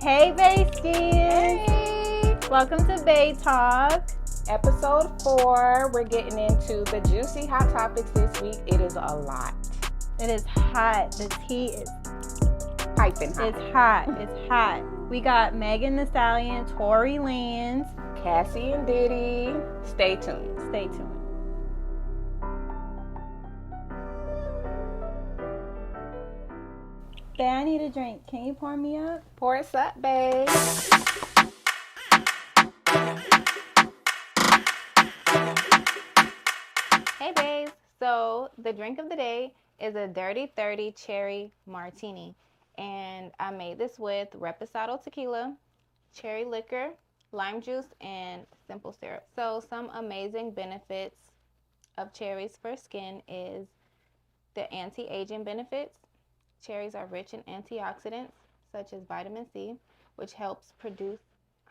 Hey, Bae skins. Hey! Welcome to Bae Talk. Episode 4. We're getting into the juicy hot topics this week. It is a lot. It is hot. The tea is Piping hot. It's hot. It's hot. We got Megan Thee Stallion, Tory Lanez, Cassie and Diddy. Stay tuned. Stay tuned. Bae, I need a drink. Can you pour me up? Pour us up, babe. Hey, babes. So, the drink of the day is a Dirty 30 Cherry Martini. And I made this with Reposado Tequila, cherry liquor, lime juice, and simple syrup. So, some amazing benefits of cherries for skin is the anti-aging benefits. Cherries are rich in antioxidants, such as vitamin C, which helps produce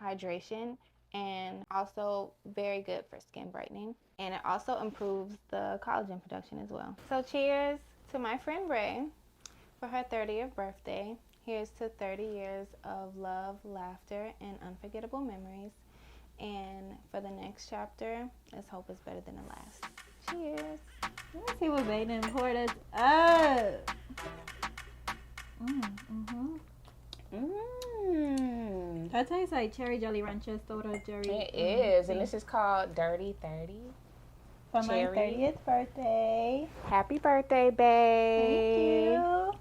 hydration and also very good for skin brightening. And it also improves the collagen production as well. So cheers to my friend Ray for her 30th birthday. Here's to 30 years of love, laughter, and unforgettable memories. And for the next chapter, let's hope it's better than the last. Cheers. Let me see what Bae done poured us up. That tastes like cherry jelly ranches, soda jelly. It is, and this is called Dirty 30. For my 30th birthday. Happy birthday, babe. Thank you.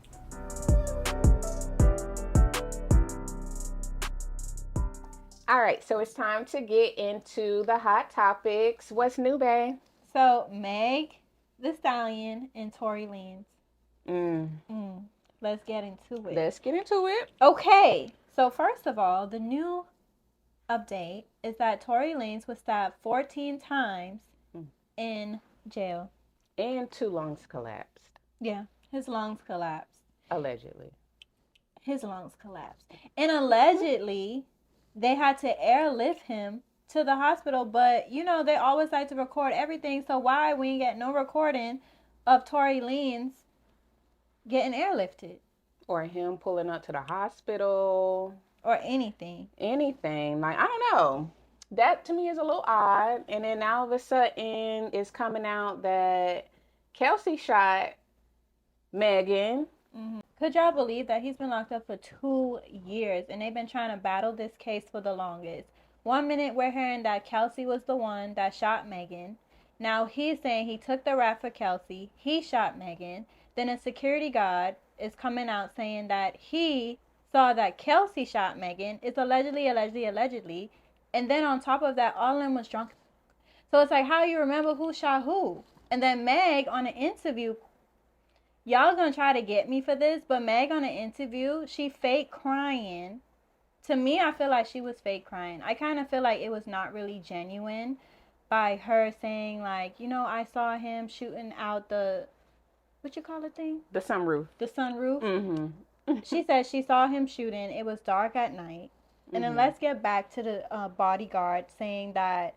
All right, so it's time to get into the hot topics. What's new, babe? So, Meg Thee Stallion and Tory Lanez. Let's get into it. Let's get into it. Okay, so first of all, the new update is that Tory Lanez was stabbed 14 times in jail. And 2 lungs collapsed. Yeah, his lungs collapsed. Allegedly. His lungs collapsed. And allegedly, they had to airlift him to the hospital, but, you know, they always like to record everything, so why we ain't get no recording of Tory Lanez getting airlifted? Or him pulling up to the hospital. Or anything. Anything. Like, I don't know. That to me is a little odd. And then all of a sudden it's coming out that Kelsey shot Megan. Could y'all believe that he's been locked up for 2 years and they've been trying to battle this case for the longest? 1 minute we're hearing that Kelsey was the one that shot Megan. Now he's saying he took the rap for Kelsey. He shot Megan. Then a security guard is coming out saying that he saw that Kelsey shot Megan. It's allegedly. And then on top of that, all of them was drunk. So it's like, how you remember who shot who? And then Meg on an interview, y'all gonna try to get me for this, but Meg on an interview, she fake crying. To me, I feel like she was fake crying. I kind of feel like it was not really genuine by her saying, like, you know, I saw him shooting out the, what you call the thing? The sunroof. The sunroof. She said she saw him shooting. It was dark at night. And then let's get back to the bodyguard saying that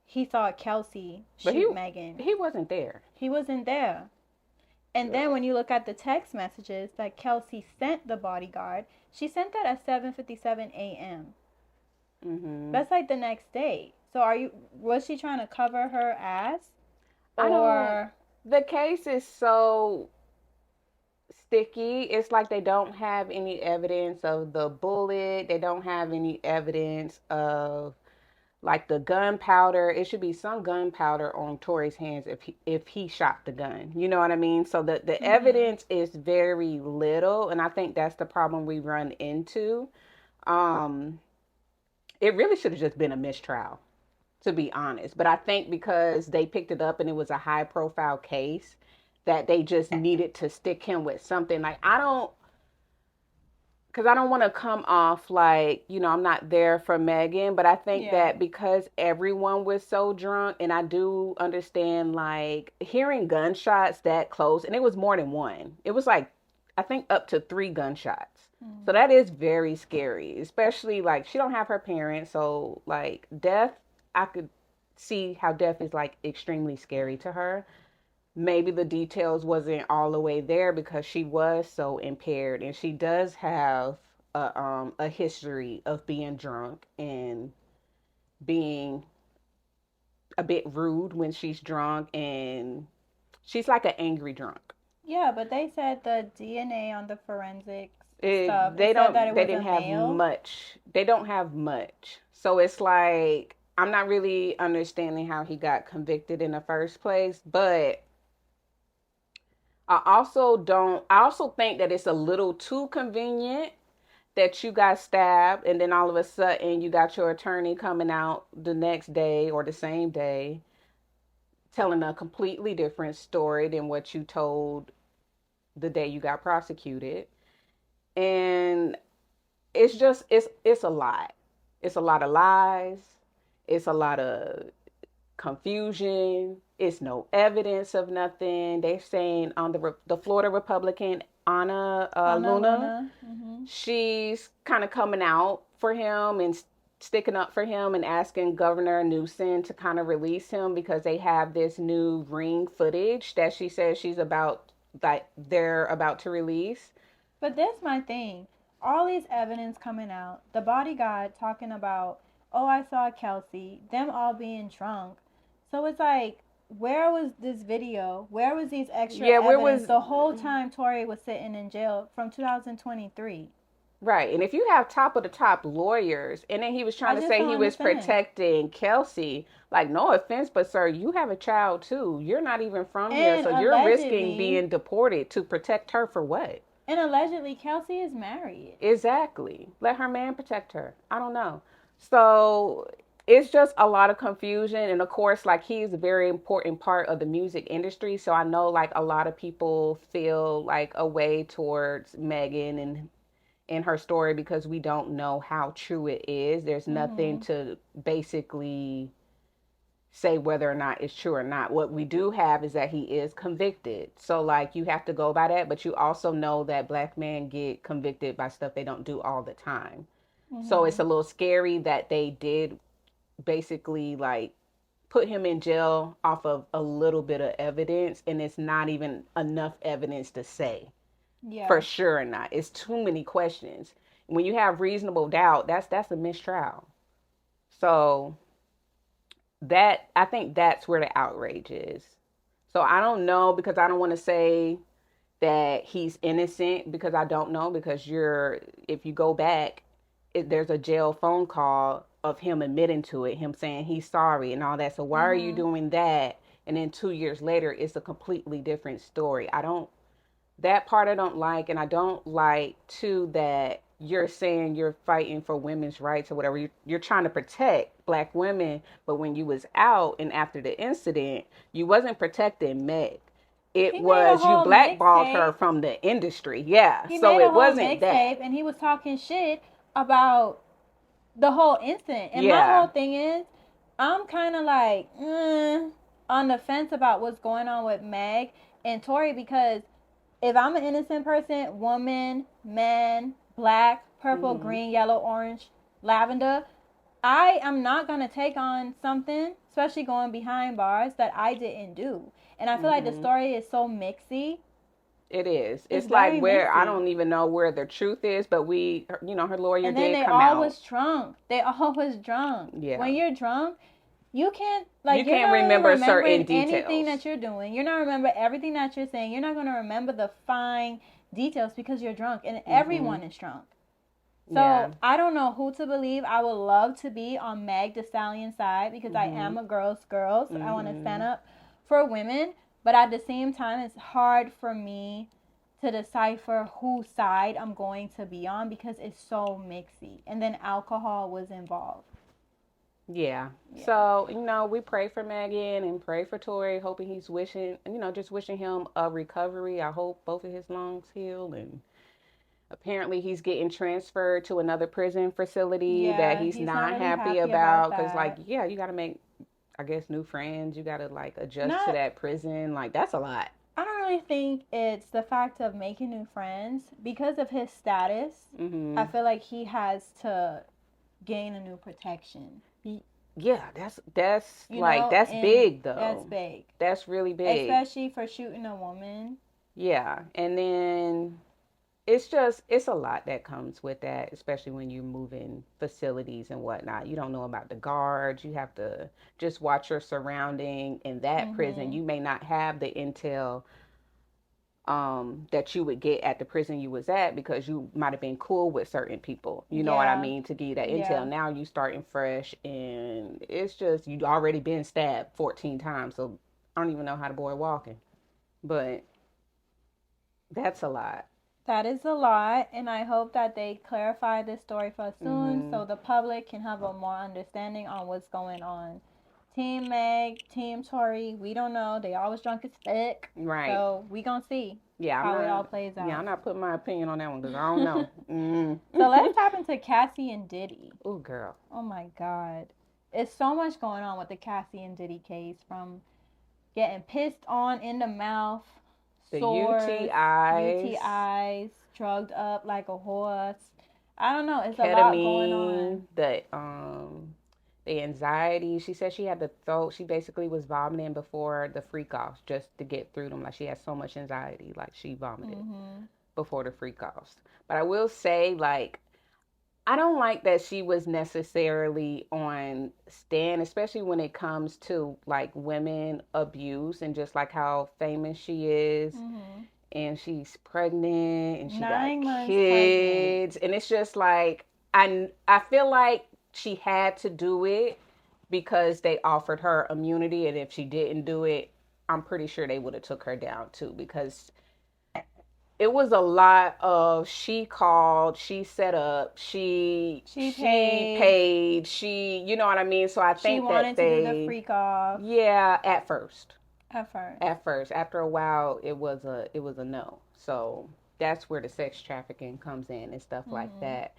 he saw Kelsey shoot Megan. He wasn't there. He wasn't there. And then when you look at the text messages that Kelsey sent the bodyguard, she sent that at 7:57 a.m. That's like the next day. So was she trying to cover her ass? Or the case is so sticky. It's like they don't have any evidence of the bullet. They don't have any evidence of like the gunpowder. It should be some gunpowder on Tory's hands if he shot the gun. You know what I mean? So the evidence is very little, and I think that's the problem we run into. It really should have just been a mistrial, to be honest. But I think because they picked it up and it was a high profile case, that they just needed to stick him with something. Like, because I don't want to come off like, you know, I'm not there for Megan, but I think that because everyone was so drunk, and I do understand, like, hearing gunshots that close, and it was more than one. It was like, I think up to 3 gunshots. So that is very scary, especially, like, she don't have her parents, so, like, death, I could see how death is, like, extremely scary to her. maybe the details wasn't all the way there because she was so impaired, and she does have a history of being drunk and being a bit rude when she's drunk, and she's like an angry drunk. Yeah, but they said the DNA on the forensics stuff, They it said that don't. it They was a didn't have male. much. They don't have much. So it's like I'm not really understanding how he got convicted in the first place. But I also don't. I also think that it's a little too convenient that you got stabbed, and then all of a sudden you got your attorney coming out the next day or the same day telling a completely different story than what you told the day you got prosecuted. And it's a lot. It's a lot of lies. It's a lot of confusion. It's no evidence of nothing. They're saying on the Florida Republican Anna Anna Luna, Luna. Mm-hmm. she's kind of coming out for him and sticking up for him and asking Governor Newsom to kind of release him because they have this new ring footage that she says she's about that they're about to release. But that's my thing. All these evidence coming out, the bodyguard talking about, oh, I saw Kelsey, them all being drunk. So it's like, where was this video? Where was these extra Where evidence was the whole time Tory was sitting in jail from 2023? right? And if you have top of the top lawyers, and then he was trying I to just say don't he was understand. protecting Kelsey, like no offense, but sir, you have a child too. You're not even from here, And so you're risking allegedly, being deported to protect her for what? and allegedly, Kelsey is married. Exactly. Let her man protect her. I don't know. So it's just a lot of confusion. And of course, like he's a very important part of the music industry. So I know like a lot of people feel like a way towards Megan and in her story because we don't know how true it is. There's nothing Mm-hmm. to basically say whether or not it's true or not. What we do have is that he is convicted. So like you have to go by that, but you also know that black men get convicted by stuff they don't do all the time. So Mm-hmm. it's a little scary that they did basically like put him in jail off of a little bit of evidence, and it's not even enough evidence to say for Yeah. sure or not. It's too many questions. When you have reasonable doubt, that's a mistrial. So that I think that's where the outrage is. So I don't know because I don't want to say that he's innocent because I don't know because you're if you go back, there's a jail phone call of him admitting to it, him saying he's sorry and all that. So why are you Mm-hmm. doing that? And then 2 years later, it's a completely different story. I don't that part I don't like, and I don't like too that you're saying you're fighting for women's rights or whatever. You're trying to protect black women, but when you was out and after the incident, you wasn't protecting Meg. It He made a was you whole blackballed her mixtape. from the industry. Yeah, He so made a it whole wasn't that. mixtape and he was talking shit about the whole incident. And my Yeah. whole thing is, I'm kind of like on the fence about what's going on with Meg and Tori because if I'm an innocent person, woman, man, black, purple, Mhm. green, yellow, orange, lavender, I am not going to take on something, especially going behind bars, that I didn't do. And I feel like the Mhm. story is so mixy. It is. It's It's like very where I mixy. don't even know where the truth is, but her lawyer And then did they come all out. was drunk. They all was drunk. Yeah. When you're drunk, you can't You you're can't not really remember certain remembering anything details. that you're doing. You're not remember everything that you're saying. You're not going to remember the fine details because you're drunk and Mhm. everyone is drunk. Yeah. So I don't know who to believe. I would love to be on Meg the Stallion side because I am Mhm. a girl's girl. So I want to stand Mhm. up for women. But at the same time, it's hard for me to decipher whose side I'm going to be on because it's so mixy. And then alcohol was involved. Yeah. Yeah. So, we pray for Megan and pray for Tori, hoping he's just wishing him a recovery. I hope both of his lungs heal. And apparently he's getting transferred to another prison facility that Yeah, he's he's not not really happy happy about about. Because, like, that. yeah, you got to make, I guess, new friends. You got to, like, adjust to Not that prison. Like, that's a lot. I don't really think it's the fact of making new friends because of his status. I Hmm. feel like he has to gain a new protection. Yeah, that's You like, know, that's and big, that's though. big, That's really big. especially for shooting a woman. Yeah. And then it's a lot that comes with that, especially when you're moving facilities and whatnot. You don't know about the guards. You have to just watch your surrounding in that prison. You may not have the intel that you would get at the prison you was at because you might have been cool with certain people. You know what I mean? To give you that intel. Now you starting fresh, and it's just you already been stabbed 14 times, so I don't even know how the boy walking. But that's a lot. That is a lot, and I hope that they clarify this story for us soon so the public can have a more understanding on what's going on. Team Meg, Team Tory, we don't know. They always drunk as fuck. Right. So we gonna see how it all plays out. Yeah, I'm not putting my opinion on that one because I don't know. So let's tap into Cassie and Diddy. Oh, girl. Oh, my God. It's so much going on with the Cassie and Diddy case, from getting pissed on in the mouth, the sores, UTIs, drugged up like a horse. I don't know. It's ketamine, a lot going on. The anxiety. She said she had to throw. She basically was vomiting before the freak offs just to get through them. Like she had so much anxiety, like she vomited before the freak offs. But I will say, like, I don't like that she was necessarily on stand, especially when it comes to like women abuse and just like how famous she is. And she's pregnant and she got kids. And it's just like, I feel like she had to do it because they offered her immunity. And if she didn't do it, I'm pretty sure they would have took her down too, because it was a lot of she called, she set up, she paid, you know what I mean? So I think she wanted to do the freak off. Yeah, at first. At first. After a while, it was a no. So that's where the sex trafficking comes in and stuff like that.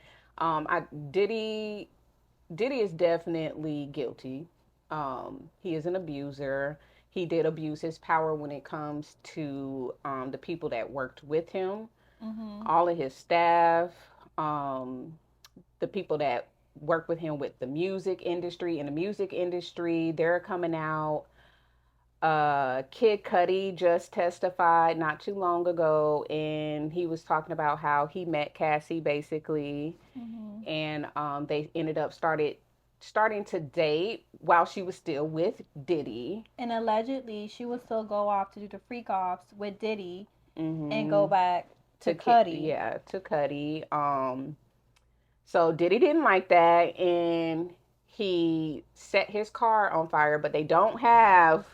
Diddy is definitely guilty. He is an abuser. He did abuse his power when it comes to the people that worked with him, all of his staff, the people that work with him with the music industry. In the music industry, they're coming out. Kid Cudi just testified not too long ago, and he was talking about how he met Cassie basically, and they ended up starting to date while she was still with Diddy. And allegedly, she would still go off to do the freak offs with Diddy and go back to Cudi. Yeah, to Cudi. So Diddy didn't like that, and he set his car on fire, but they don't have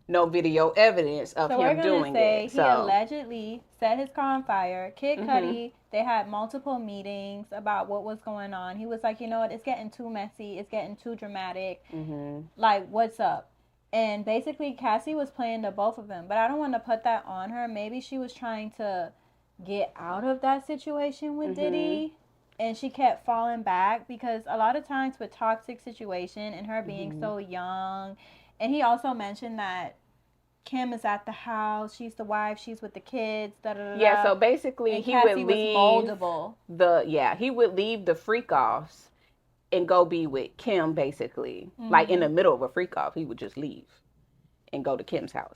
no video evidence of him doing it. So he allegedly set his car on fire. Kid Cudi, they had multiple meetings about what was going on. He was like, you know what, it's getting too messy. It's getting too dramatic. Like, what's up? And basically, Cassie was playing to both of them. But I don't want to put that on her. Maybe she was trying to get out of that situation with Diddy. And she kept falling back because a lot of times with toxic situation and her being so young. And he also mentioned that Kim is at the house. She's the wife. She's with the kids. Yeah, so basically and he Cassie would leave moldable. He would leave the freak offs and go be with Kim basically. Like in the middle of a freak off, he would just leave and go to Kim's house.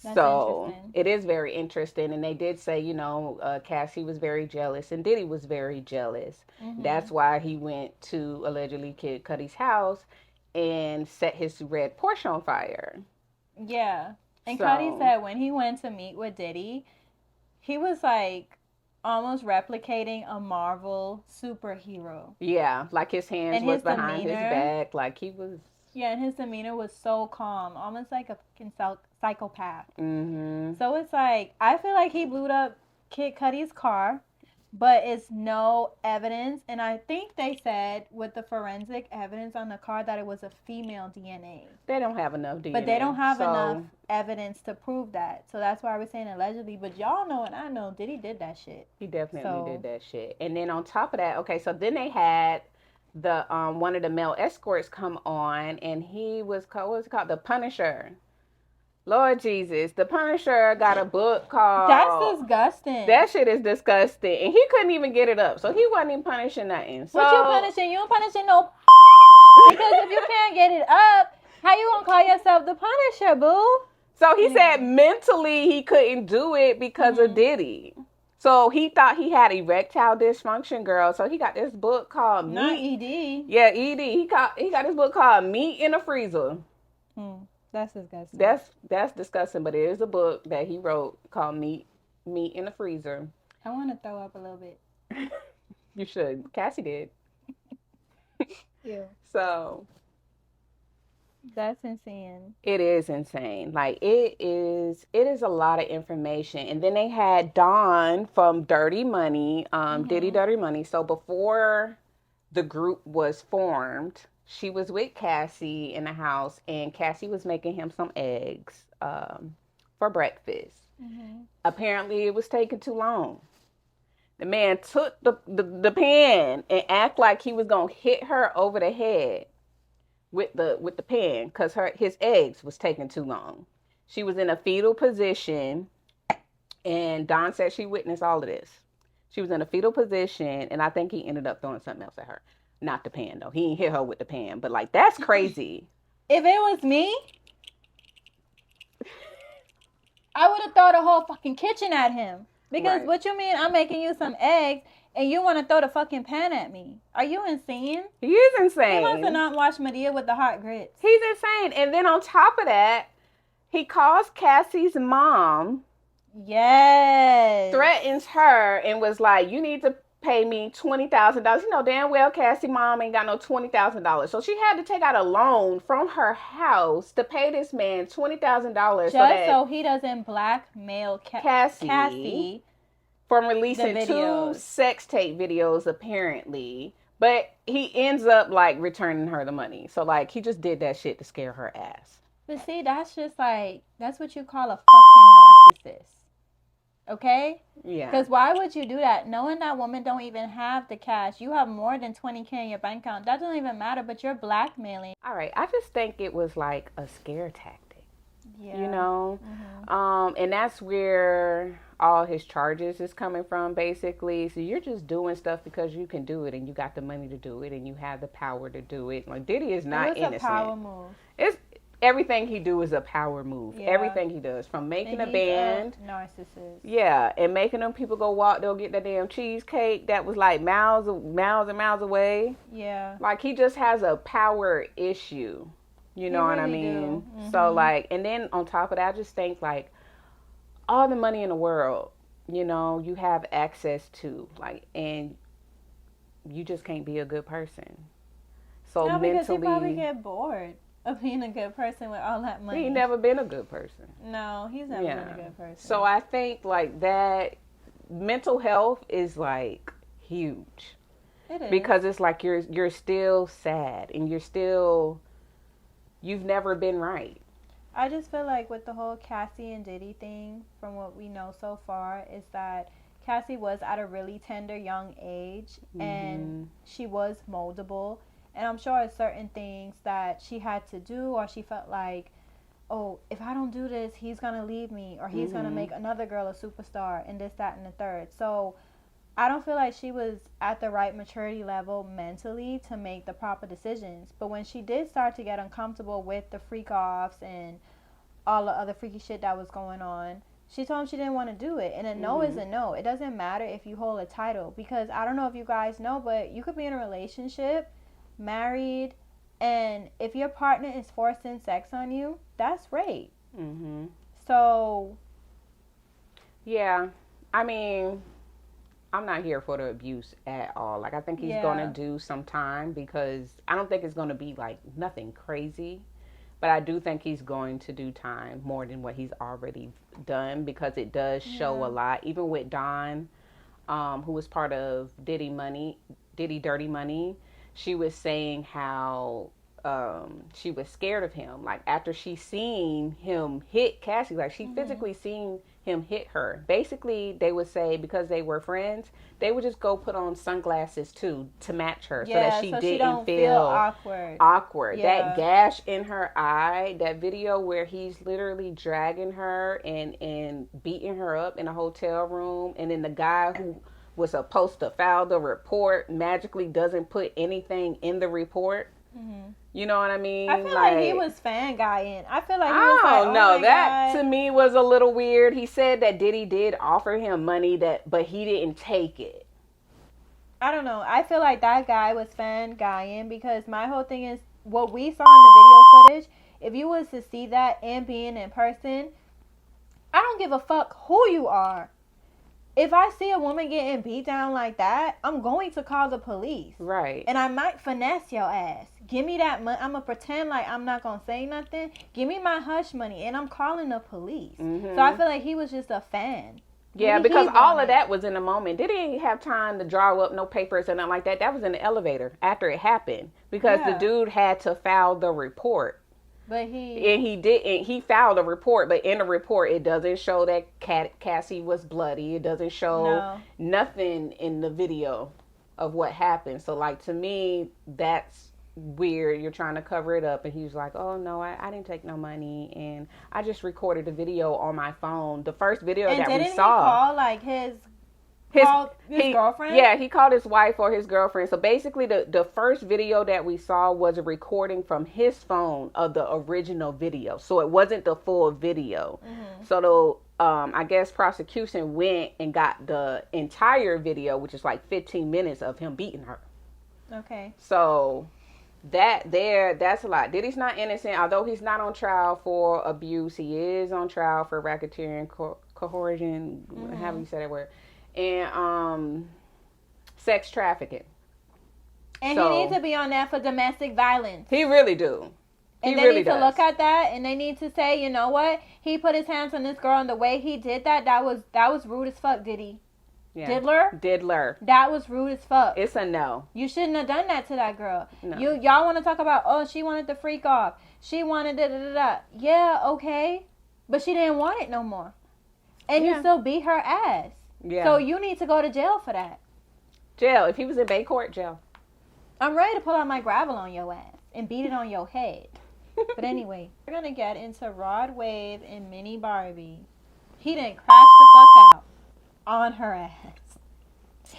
That's so it is very interesting. And they did say, you know, Cassie was very jealous and Diddy was very jealous. That's why he went to allegedly Kid Cudi's house and set his red Porsche on fire. Yeah. And Cudi said when he went to meet with Diddy, he was like almost replicating a Marvel superhero. Yeah, like his hands was behind his back, like he was. Yeah, and his demeanor was so calm, almost like a psychopath. So it's like, I feel like he blew up Kid Cudi's car, but it's no evidence. And I think they said with the forensic evidence on the car that it was a female DNA. They don't have enough DNA. But they don't have enough evidence to prove that. So that's why we're saying allegedly. But y'all know and I know Diddy did that shit. He definitely did that shit. And then on top of that, okay, so then they had the one of the male escorts come on, and he was called, what was it called? The Punisher. Lord Jesus, the Punisher got a book called... That's disgusting. That shit is disgusting. And he couldn't even get it up. So he wasn't even punishing nothing. So, what you punishing? You don't punishing no because if you can't get it up, how you gonna call yourself the Punisher, boo? So he said mentally he couldn't do it because of Diddy. So he thought he had erectile dysfunction, girl. So he got this book called Not Meat. ED. Yeah, ED. He got this book called Meat in a Freezer. That's disgusting. That's disgusting, but it is a book that he wrote called Meat in a Freezer. I want to throw up a little bit. You should. Cassie did. Ew. So that's insane. It is insane. Like it is a lot of information. And then they had Dawn from Dirty Money, Diddy Dirty Money. So before the group was formed, she was with Cassie in the house, and Cassie was making him some eggs for breakfast. Apparently it was taking too long. The man took the pan and act like he was gonna hit her over the head with the pan because his eggs was taking too long. She was in a fetal position, and Dawn said she witnessed all of this. She was in a fetal position, and I think he ended up throwing something else at her. Not the pan though. He didn't hit her with the pan, but like that's crazy. If it was me, I would have thrown the whole fucking kitchen at him. Because what you mean I'm making you some eggs and you want to throw the fucking pan at me? Are you insane? He is insane. He must have not watched Medea with the hot grits. He's insane. And then on top of that, he calls Cassie's mom. Yes. Threatens her and was like, you need to pay me $20,000. You know damn well Cassie's mom ain't got no $20,000. So she had to take out a loan from her house to pay this man $20,000 so he doesn't blackmail Cassie from releasing 2 sex tape videos apparently. But he ends up like returning her the money. So like he just did that shit to scare her ass. But see, that's just like, that's what you call a fucking narcissist. Okay? Yeah. Because why would you do that? Knowing that woman don't even have the cash. You have more than $20K in your bank account. That doesn't even matter, but you're blackmailing. All right. I just think it was like a scare tactic. Yeah. You know? And that's where all his charges is coming from, basically. So you're just doing stuff because you can do it and you got the money to do it and you have the power to do it. Like Diddy is not innocent. It's a power move. Everything he do is a power move. Yeah. Everything he does, from making a band, narcissist. Yeah, and making them people go walk. They'll get that damn cheesecake that was like miles and miles away. Yeah, like he just has a power issue. You know what I mean? So like, and then on top of that, I just think like all the money in the world, you know, you have access to, like, and you just can't be a good person. So no, mentally, because you probably get bored of being a good person with all that money. He's never been a good person. No, he's never been a good person. So I think like that mental health is like huge. It is. Because it's like you're still sad and you've never been right. I just feel like with the whole Cassie and Diddy thing, from what we know so far, is that Cassie was at a really tender young age and she was moldable. And I'm sure it's certain things that she had to do, or she felt like, oh, if I don't do this, he's going to leave me, or he's going to make another girl a superstar, and this, that, and the third. So I don't feel like she was at the right maturity level mentally to make the proper decisions. But when she did start to get uncomfortable with the freak-offs and all the other freaky shit that was going on, she told him she didn't want to do it. And a no is a no. It doesn't matter if you hold a title. Because I don't know if you guys know, but you could be in a relationship, married, and if your partner is forcing sex on you, that's rape. So yeah, I mean, I'm not here for the abuse at all. Like, I think he's gonna do some time, because I don't think it's gonna be like nothing crazy, but I do think he's going to do time more than what he's already done, because it does show a lot. Even with Dawn, who was part of Diddy Dirty Money, she was saying how she was scared of him. Like, after she seen him hit Cassie, like she physically seen him hit her. Basically, they would say because they were friends, they would just go put on sunglasses too to match her, so that she didn't feel awkward. That gash in her eye, that video where he's literally dragging her and beating her up in a hotel room, and then the guy who was supposed to file the report magically doesn't put anything in the report. You know what I mean? I feel like he was fan guying. I feel like he I was like, don't know. my That God. to me was a little weird. He said that Diddy did offer him money but he didn't take it. I don't know. I feel like that guy was fan guying because my whole thing is what we saw in the video footage. If you was to see that and being in person, I don't give a fuck who you are. If I see a woman getting beat down like that, I'm going to call the police. Right. And I might finesse your ass. Give me that money. I'm going to pretend like I'm not going to say nothing. Give me my hush money. And I'm calling the police. Mm-hmm. So I feel like he was just a fan. Yeah, Maybe because he all wanted- of that was in the moment. Didn't have time to draw up no papers or nothing like that. That was in the elevator after it happened. Because the dude had to file the report. But And he didn't. He filed a report, but in the report, it doesn't show that Cassie was bloody. It doesn't show nothing in the video of what happened. So, like, to me, that's weird. You're trying to cover it up. And he was like, oh, no, I didn't take no money. And I just recorded the video on my phone. The first video that we saw. And didn't he call, like, his girlfriend? Yeah, he called his wife or his girlfriend. So basically the first video that we saw was a recording from his phone of the original video. So it wasn't the full video. Mm-hmm. So I guess prosecution went and got the entire video, which is like 15 minutes of him beating her. Okay. So that's a lot. Diddy's not innocent, although he's not on trial for abuse. He is on trial for racketeering, coercion, however you say that word. And sex trafficking. And he needs to be on that for domestic violence. He really do. And they need to look at that, and they need to say, you know what? He put his hands on this girl, and the way he did that was rude as fuck, Diddy. Yeah. Diddler. That was rude as fuck. It's a no. You shouldn't have done that to that girl. No. Y'all want to talk about, oh, she wanted to freak off. She wanted da-da-da-da. Yeah, okay. But she didn't want it no more. And you still beat her ass. Yeah. So you need to go to jail for that. Jail. If he was in Bay Court, jail. I'm ready to pull out my gravel on your ass and beat it on your head. But anyway, we're going to get into Rod Wave and Mini Barbie. He didn't crash the fuck out on her ass.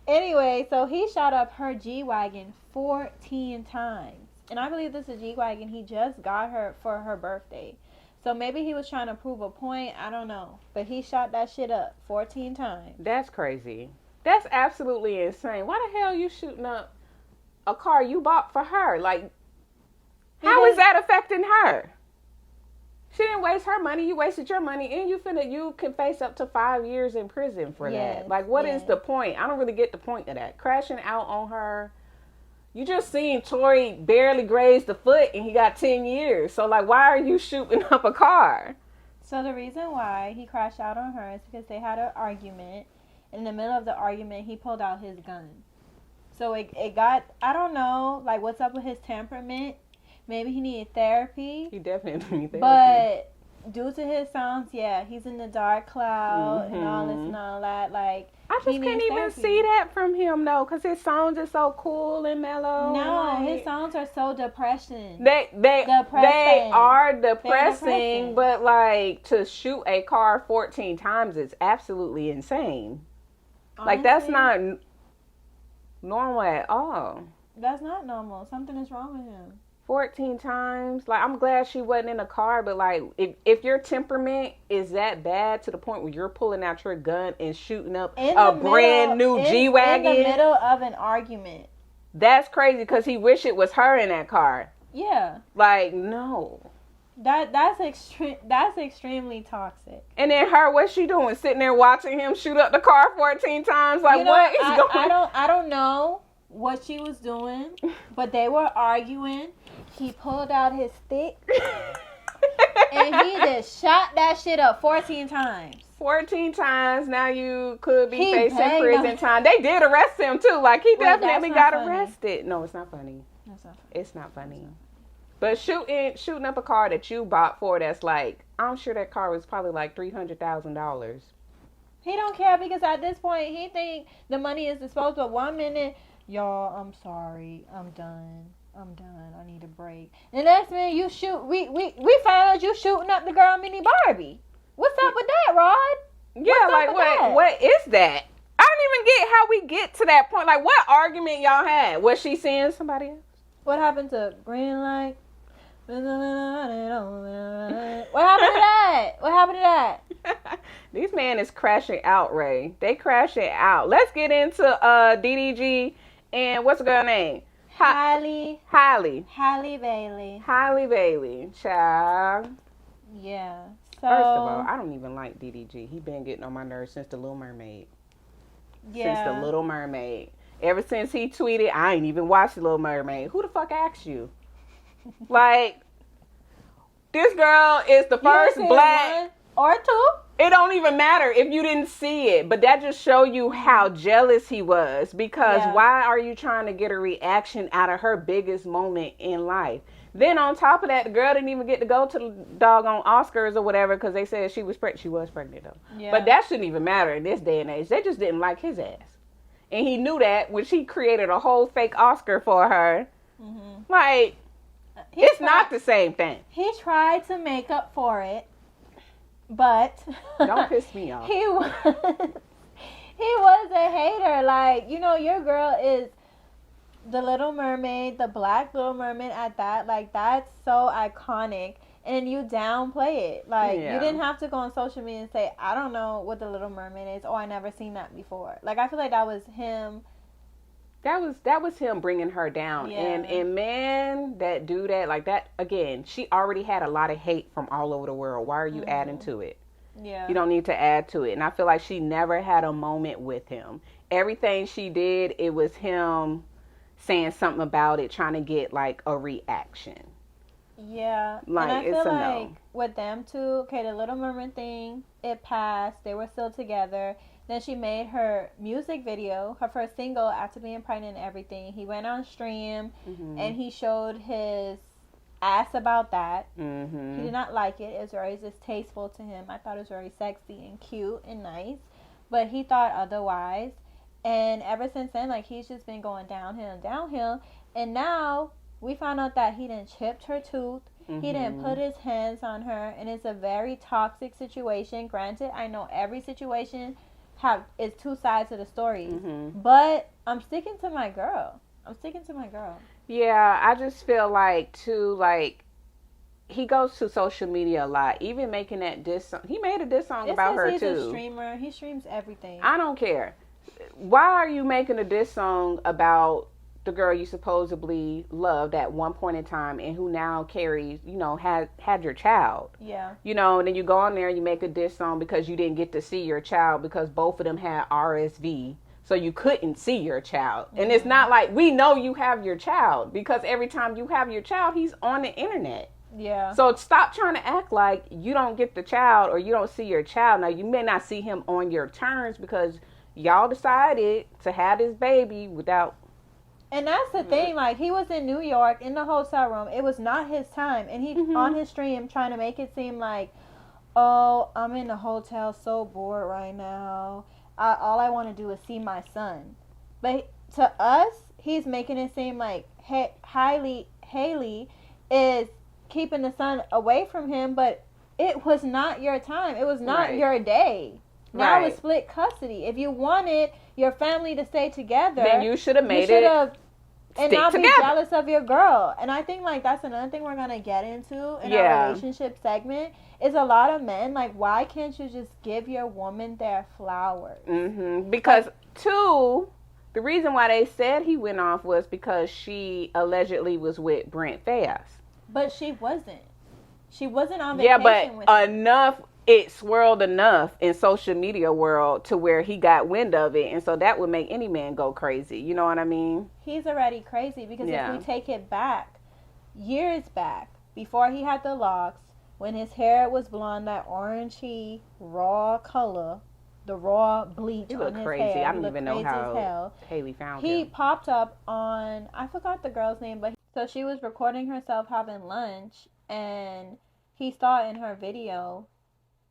Anyway, so he shot up her G-Wagon 14 times. And I believe this is a G-Wagon he just got her for her birthday. So maybe he was trying to prove a point. I don't know. But he shot that shit up 14 times. That's crazy. That's absolutely insane. Why the hell you shooting up a car you bought for her? Like, how is that affecting her? She didn't waste her money. You wasted your money. And you can face up to 5 years in prison for that. Like, what is the point? I don't really get the point of that. Crashing out on her. You just seen Tory barely graze the foot and he got 10 years. So, like, why are you shooting up a car? So, the reason why he crashed out on her is because they had an argument. In the middle of the argument, he pulled out his gun. So, it got, I don't know, like, what's up with his temperament. Maybe he needed therapy. He definitely needed therapy. But due to his sounds, he's in the dark cloud and all this and all that. Like, I just can't even see that from him, though, because his songs are so cool and mellow. No, his songs are so depressing. They are depressing, but, like, to shoot a car 14 times is absolutely insane. Honestly, like, that's not normal at all. That's not normal. Something is wrong with him. 14 times. Like, I'm glad she wasn't in a car, but, like, if your temperament is that bad to the point where you're pulling out your gun and shooting up a brand new G-Wagon. In the middle of an argument. That's crazy because he wish it was her in that car. Yeah. Like, no. That's extremely toxic. And then her, what's she doing? Sitting there watching him shoot up the car 14 times? Like, what is going on? I don't know what she was doing, but they were arguing. He pulled out his stick and he just shot that shit up 14 times. 14 times. Now you could be facing prison time. They did arrest him too. Like, he definitely got arrested. No, it's not funny. It's not funny. But shooting up a car that you bought for, that's like, I'm sure that car was probably like $300,000. He don't care because at this point he think the money is disposable. 1 minute, y'all, I'm sorry, I'm done. I need a break. The next minute you shoot. We found out you shooting up the girl Mini Barbie. What's up with that, Rod? Yeah, like what is that? I don't even get how we get to that point. Like, what argument y'all had? Was she seeing somebody else? What happened to green light? What happened to that? What happened to that? These man is crashing out, Ray. They crashing out. Let's get into DDG and what's the girl name? Halle Bailey. Halle Bailey. Child. Yeah. So, first of all, I don't even like DDG. He been getting on my nerves since The Little Mermaid. Yeah. Since The Little Mermaid. Ever since he tweeted, I ain't even watched The Little Mermaid. Who the fuck asked you? Like, this girl is the first black. Or two. It don't even matter if you didn't see it, but that just show you how jealous he was, because why are you trying to get a reaction out of her biggest moment in life? Then on top of that, the girl didn't even get to go to the doggone Oscars or whatever because they said she was pregnant. She was pregnant though. Yeah. But that shouldn't even matter in this day and age. They just didn't like his ass. And he knew that when she created a whole fake Oscar for her. Mm-hmm. Like, it's not the same thing. He tried to make up for it. But don't piss me off. He was a hater. Like, you know, your girl is the Little Mermaid, the black Little Mermaid at that. Like, that's so iconic. And you downplay it. Like, you didn't have to go on social media and say, I don't know what the Little Mermaid is. Oh, I never seen that before. Like, I feel like that was him. That was him bringing her down. Yeah. And man, that do that, like that, again, she already had a lot of hate from all over the world. Why are you adding to it? Yeah. You don't need to add to it. And I feel like she never had a moment with him. Everything she did, it was him saying something about it, trying to get like a reaction. Yeah. Like, and I feel like with them two, okay, the Little Mermaid thing, it passed. They were still together. Then she made her music video, her first single, after being pregnant and everything. He went on stream, and he showed his ass about that. Mm-hmm. He did not like it. It was very distasteful to him. I thought it was very sexy and cute and nice. But he thought otherwise. And ever since then, like, he's just been going downhill and downhill. And now we found out that he done chipped her tooth. Mm-hmm. He didn't put his hands on her. And it's a very toxic situation. Granted, I know every situation is two sides of the story, but I'm sticking to my girl. Yeah, I just feel like too, like, he goes to social media a lot, even making that diss song. He made a diss song about her he's too. He's a streamer. He streams everything. I don't care. Why are you making a diss song about the girl you supposedly loved at one point in time and who now carries, you know, had your child? Yeah. You know, and then you go on there and you make a diss song because you didn't get to see your child because both of them had RSV. So you couldn't see your child. And it's not like we know you have your child because every time you have your child, he's on the internet. Yeah. So stop trying to act like you don't get the child or you don't see your child. Now, you may not see him on your terms because y'all decided to have this baby without. And that's the thing, like, he was in New York in the hotel room. It was not his time. And he, on his stream, trying to make it seem like, oh, I'm in the hotel so bored right now. All I want to do is see my son. But to us, he's making it seem like Haley is keeping the son away from him. But it was not your time. It was not your day. Now it's split custody. If you wanted your family to stay together, then you should have made it and not be jealous of your girl. And I think, like, that's another thing we're gonna get into in our relationship segment. Is a lot of men, like, why can't you just give your woman their flowers? Because two, the reason why they said he went off was because she allegedly was with Brent Fayez. But she wasn't. She wasn't on vacation with him. Enough. It swirled enough in social media world to where he got wind of it. And so that would make any man go crazy. You know what I mean? He's already crazy because if we take it back, years back, before he had the locks, when his hair was blonde, that orangey raw color, the raw bleach on his crazy. hair. I don't even know how Haley found him. He popped up on, I forgot the girl's name, but so she was recording herself having lunch and he saw in her video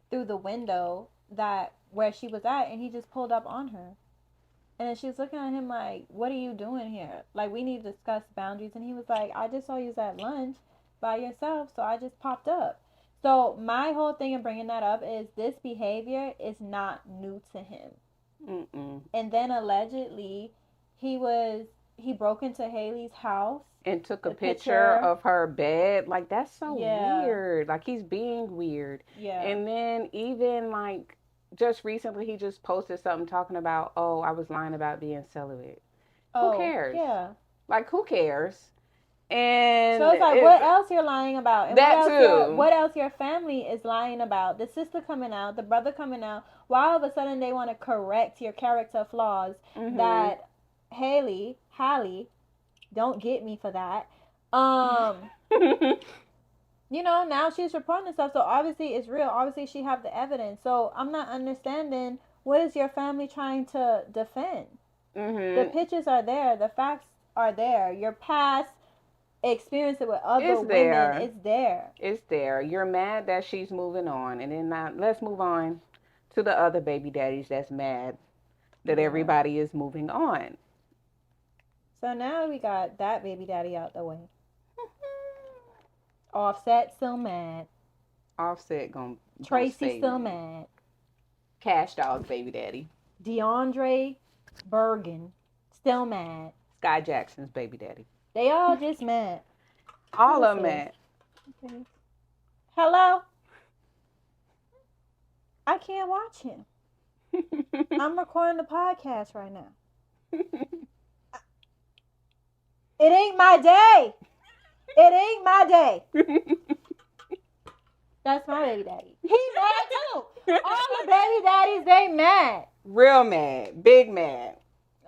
through the window that where she was at, and he just pulled up on her. And then she was looking at him like, what are you doing here? Like, we need to discuss boundaries. And he was like, I just saw you at lunch by yourself, so I just popped up. So my whole thing in bringing that up is this behavior is not new to him. And then allegedly he was he broke into Haley's house and took a picture of her bed. Like, that's so weird. Like, he's being weird. Yeah. And then even like just recently, he just posted something talking about, oh, I was lying about being celibate. Who cares? Yeah. Like, who cares? And so it's like, what else you're lying about? And that what else your family is lying about? The sister coming out, the brother coming out. Why all of a sudden they want to correct your character flaws that Halle, don't get me for that. You know, now she's reporting stuff, so obviously it's real. Obviously she have the evidence. So I'm not understanding, what is your family trying to defend? The pictures are there, the facts are there. Your past experience it with other women, it's there. It's there. You're mad that she's moving on, and then now let's move on to the other baby daddies that's mad that everybody is moving on. So now we got that baby daddy out the way. Offset still mad. Offset gonna Tracy still mad. Cash Doll's baby daddy. DeAndre Bergen still mad. Sky Jackson's baby daddy. They all just mad. All of them mad. Okay. Hello? I can't watch him. I'm recording the podcast right now. It ain't my day. It ain't my day. That's my baby daddy. He mad too. All the baby daddies, they mad. Real mad. Big mad.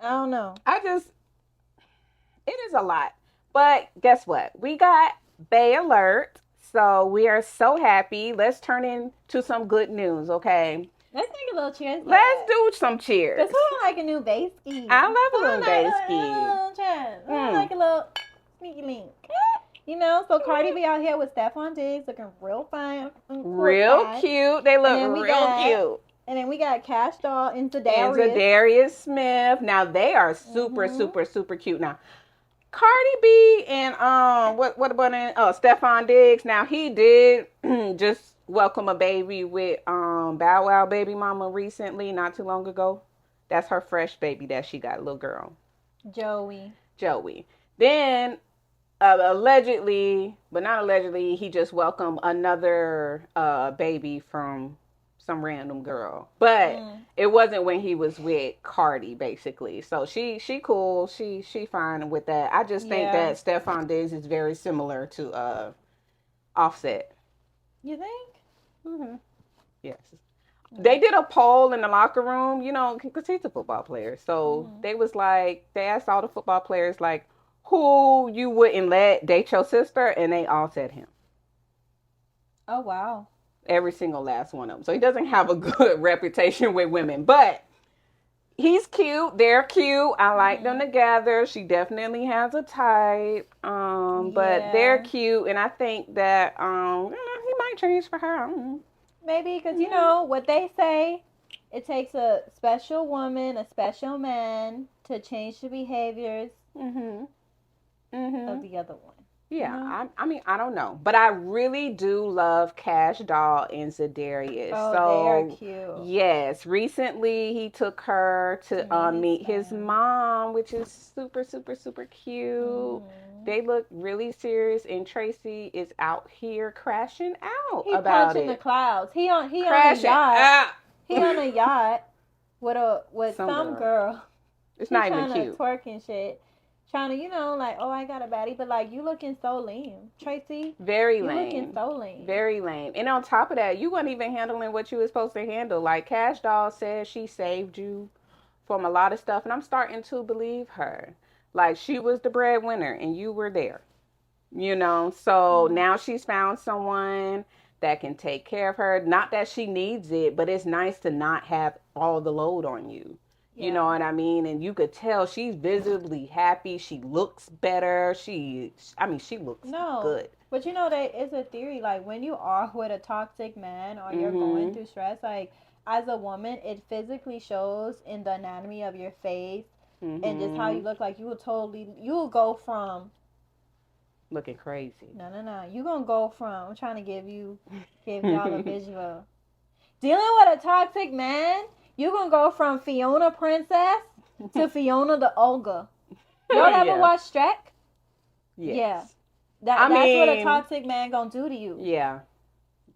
I don't know. It is a lot. But guess what? We got Bae Alert. So we are so happy. Let's turn into some good news, okay? Let's take a little cheers. Let's do some cheers. Because who don't like a new bass ski? I love a little bass ski. I like a little sneaky link. You know, so Cardi be out here with Stefon Diggs looking real fine. Real cute. They look real cute. And then we got Cash Doll and Zadarius Smith. Now they are super, super, super cute. Now, Cardi B and what about Stefon Diggs. Now he did just welcome a baby with Bow Wow baby mama recently, not too long ago. That's her fresh baby that she got, little girl. Joey. Then allegedly, but not allegedly, he just welcomed another baby from some random girl. But it wasn't when he was with Cardi, basically. So she cool. She fine with that. I just think that Stefon Diggs is very similar to Offset. You think? Mm-hmm. Yes. They did a poll in the locker room, you know, because he's a football player. So they asked all the football players, like, who you wouldn't let date your sister, and they all said him. Oh, wow. Every single last one of them. So he doesn't have a good reputation with women, but he's cute. They're cute. I like them together. She definitely has a type. But they're cute, and I think that he might change for her. I don't know. Maybe, because you know what they say, it takes a special woman, a special man to change the behaviors of the other one. Yeah, you know? I mean, I don't know. But I really do love Cash Doll and Zadarius. Oh, so, they are cute. Yes, recently he took her to meet his mom, which is super, super, super cute. They look really serious, and Tracy is out here crashing out he about punching it. The clouds. He on a yacht. He on a yacht with some girl. It's not even cute. Twerking shit. Trying to, you know, like, oh, I got a baddie, but like, you looking so lame, Tracy. Very lame. You looking so lame. Very lame. And on top of that, you weren't even handling what you were supposed to handle. Like, Cash Doll says she saved you from a lot of stuff, and I'm starting to believe her. Like, she was the breadwinner, and you were there. You know, so now she's found someone that can take care of her. Not that she needs it, but it's nice to not have all the load on you. Yeah. You know what I mean? And you could tell she's visibly happy. She looks better. She looks good. But you know, there is a theory, like, when you are with a toxic man or you're going through stress, like, as a woman, it physically shows in the anatomy of your face and just how you look. Like, you will go from looking crazy. No. You gonna go from, I'm trying to give y'all a visual. Dealing with a toxic man, you're gonna go from Fiona Princess to Fiona the Olga. Y'all ever Yeah. watch Shrek? Yes. Yeah. I That's what a mean- toxic man gonna do to you. Yeah.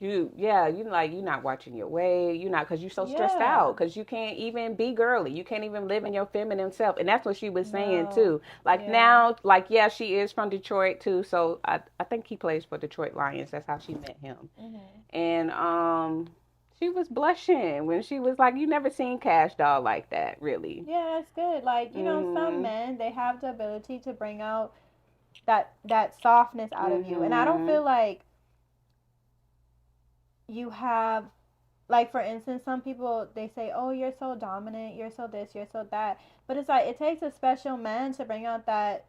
You like, you're not watching your weight. You're not, because you're so stressed Yeah. out, because you can't even be girly. You can't even live in your feminine self. And that's what she was saying, No. too. Like, Yeah. now, like, yeah, she is from Detroit, too. So I think he plays for Detroit Lions. That's how she met him. Mm-hmm. And she was blushing when she was like, you never seen Cash Doll like that, really. Yeah, that's good. Like, you know, some men, they have the ability to bring out that softness out of you. And I don't feel like you have, like, for instance, some people, they say, oh, you're so dominant, you're so this, you're so that. But it's like, it takes a special man to bring out that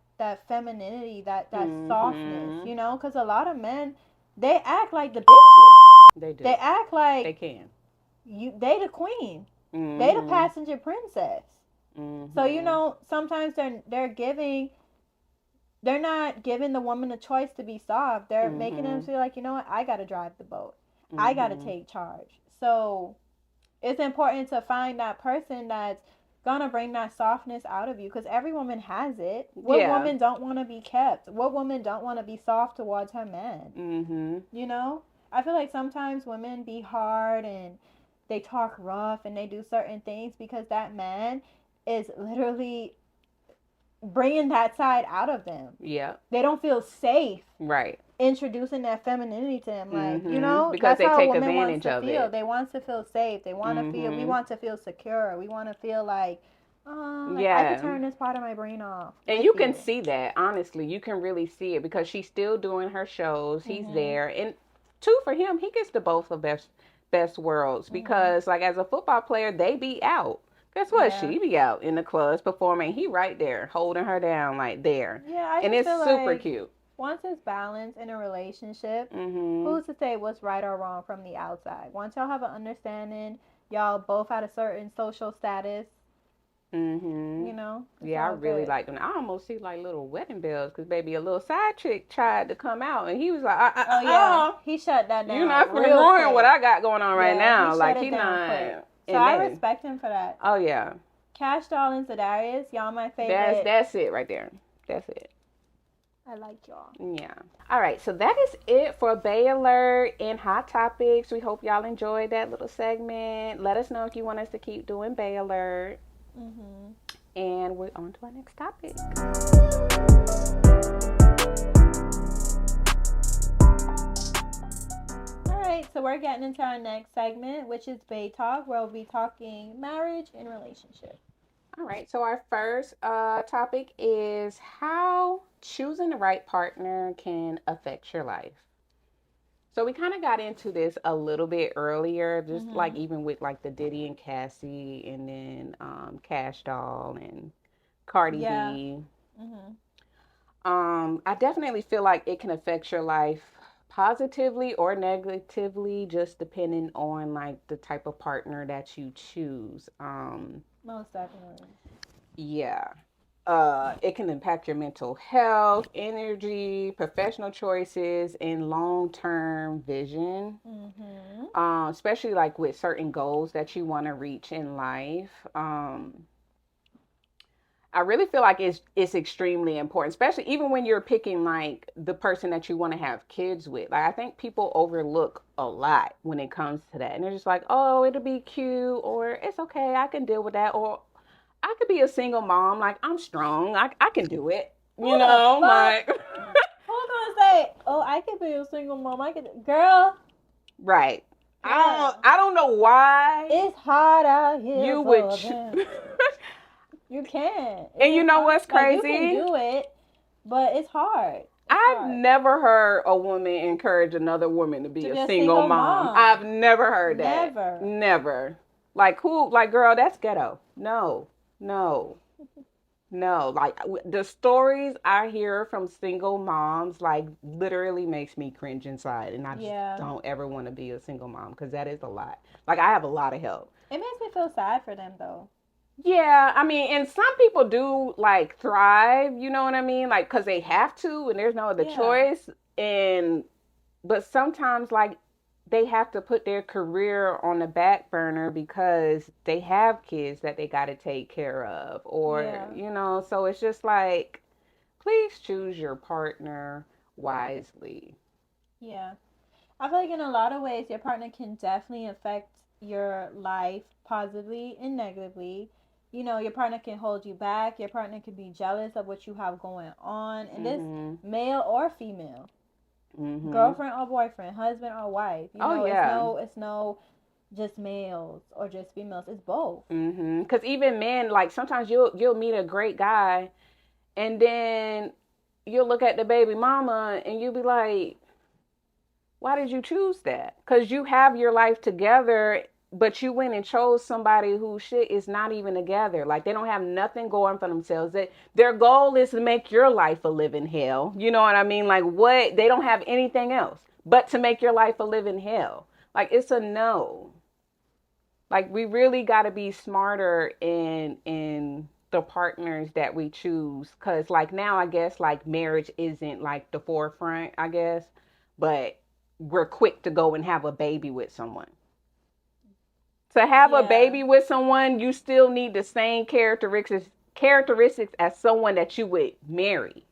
femininity, that softness, you know? Because a lot of men, they act like the bitches. They do. They act like They can. they the queen. Mm-hmm. They the passenger princess. Mm-hmm. So, you know, sometimes they're not giving the woman a choice to be soft. They're making them feel like, you know what, I got to drive the boat. I got to take charge. So it's important to find that person that's going to bring that softness out of you, because every woman has it. What woman don't want to be kept? What woman don't want to be soft towards her man? Mm-hmm. You know? I feel like sometimes women be hard and they talk rough and they do certain things because that man is literally bringing that side out of them. Yeah. They don't feel safe. Right. Introducing that femininity to him, like, you know, because that's they how take a woman advantage wants to of feel. it. They want to feel safe. They want to feel. We want to feel secure. We want to feel like, like I can turn this part of my brain off. And you can see that, honestly. You can really see it, because she's still doing her shows. He's there, and two, for him, he gets the both of best worlds, because like, as a football player, they be out. Guess what? Yeah. She be out in the clubs performing. He right there holding her down, like, there. Yeah, and it's super cute. Once it's balanced in a relationship, who's to say what's right or wrong from the outside? Once y'all have an understanding, y'all both at a certain social status, you know? Yeah, I really like them. I almost see like little wedding bells, because baby, a little side chick tried to come out, and he was like, oh yeah, he shut that down. You're not gonna ruin what I got going on right now. Like, he not. Quick. So I respect him for that. Oh yeah. Cash Doll and Zadarius, y'all my favorite. That's it right there. That's it. I like y'all. Yeah. All right. So that is it for Bae Alert and Hot Topics. We hope y'all enjoyed that little segment. Let us know if you want us to keep doing Bae Alert. And we're on to our next topic. All right. So we're getting into our next segment, which is Bae Talk, where we'll be talking marriage and relationship. All right. So our first topic is how choosing the right partner can affect your life. So we kind of got into this a little bit earlier, just like even with like the Diddy and Cassie, and then Cash Doll and Cardi B. I definitely feel like it can affect your life positively or negatively, just depending on like the type of partner that you choose. Most definitely. Yeah. It can impact your mental health, energy, professional choices, and long-term vision. Especially like with certain goals that you want to reach in life. I really feel like it's extremely important, especially even when you're picking like the person that you want to have kids with. Like, I think people overlook a lot when it comes to that, and they're just like, oh, it'll be cute, or it's okay, I can deal with that, or I could be a single mom. Like, I'm strong. I can do it. You know, like. Who's gonna say, oh, I could be a single mom? I could, girl. Right. Yeah. I don't know why. It's hard out here. You for would. them. You can. And you know what's crazy? Like, you can do it, but it's hard. I've never heard a woman encourage another woman to be a single mom. I've never heard that. Never. Like, who? Like, girl, that's ghetto. No. Like, the stories I hear from single moms, like, literally makes me cringe inside. And I just don't ever want to be a single mom, because that is a lot. Like, I have a lot of help. It makes me feel sad for them, though. Yeah, I mean, and some people do, like, thrive, you know what I mean? Like, because they have to, and there's no other choice. But sometimes, like, they have to put their career on the back burner because they have kids that they got to take care of, or so it's just like, please choose your partner wisely. Yeah. I feel like in a lot of ways, your partner can definitely affect your life positively and negatively. Your partner can hold you back. Your partner can be jealous of what you have going on. And this, male or female, girlfriend or boyfriend, husband or wife. It's no just males or just females. It's both. Because even men, like sometimes you'll meet a great guy, and then you'll look at the baby mama and you'll be like, why did you choose that? Because you have your life together, but you went and chose somebody whose shit is not even together. Like, they don't have nothing going for themselves. Their goal is to make your life a living hell. You know what I mean? Like, what? They don't have anything else but to make your life a living hell. Like, it's a no. Like, we really got to be smarter in the partners that we choose. Because, like, now, I guess, like, marriage isn't, like, the forefront, I guess. But we're quick to go and have a baby with someone. To have a baby with someone, you still need the same characteristics as someone that you would marry.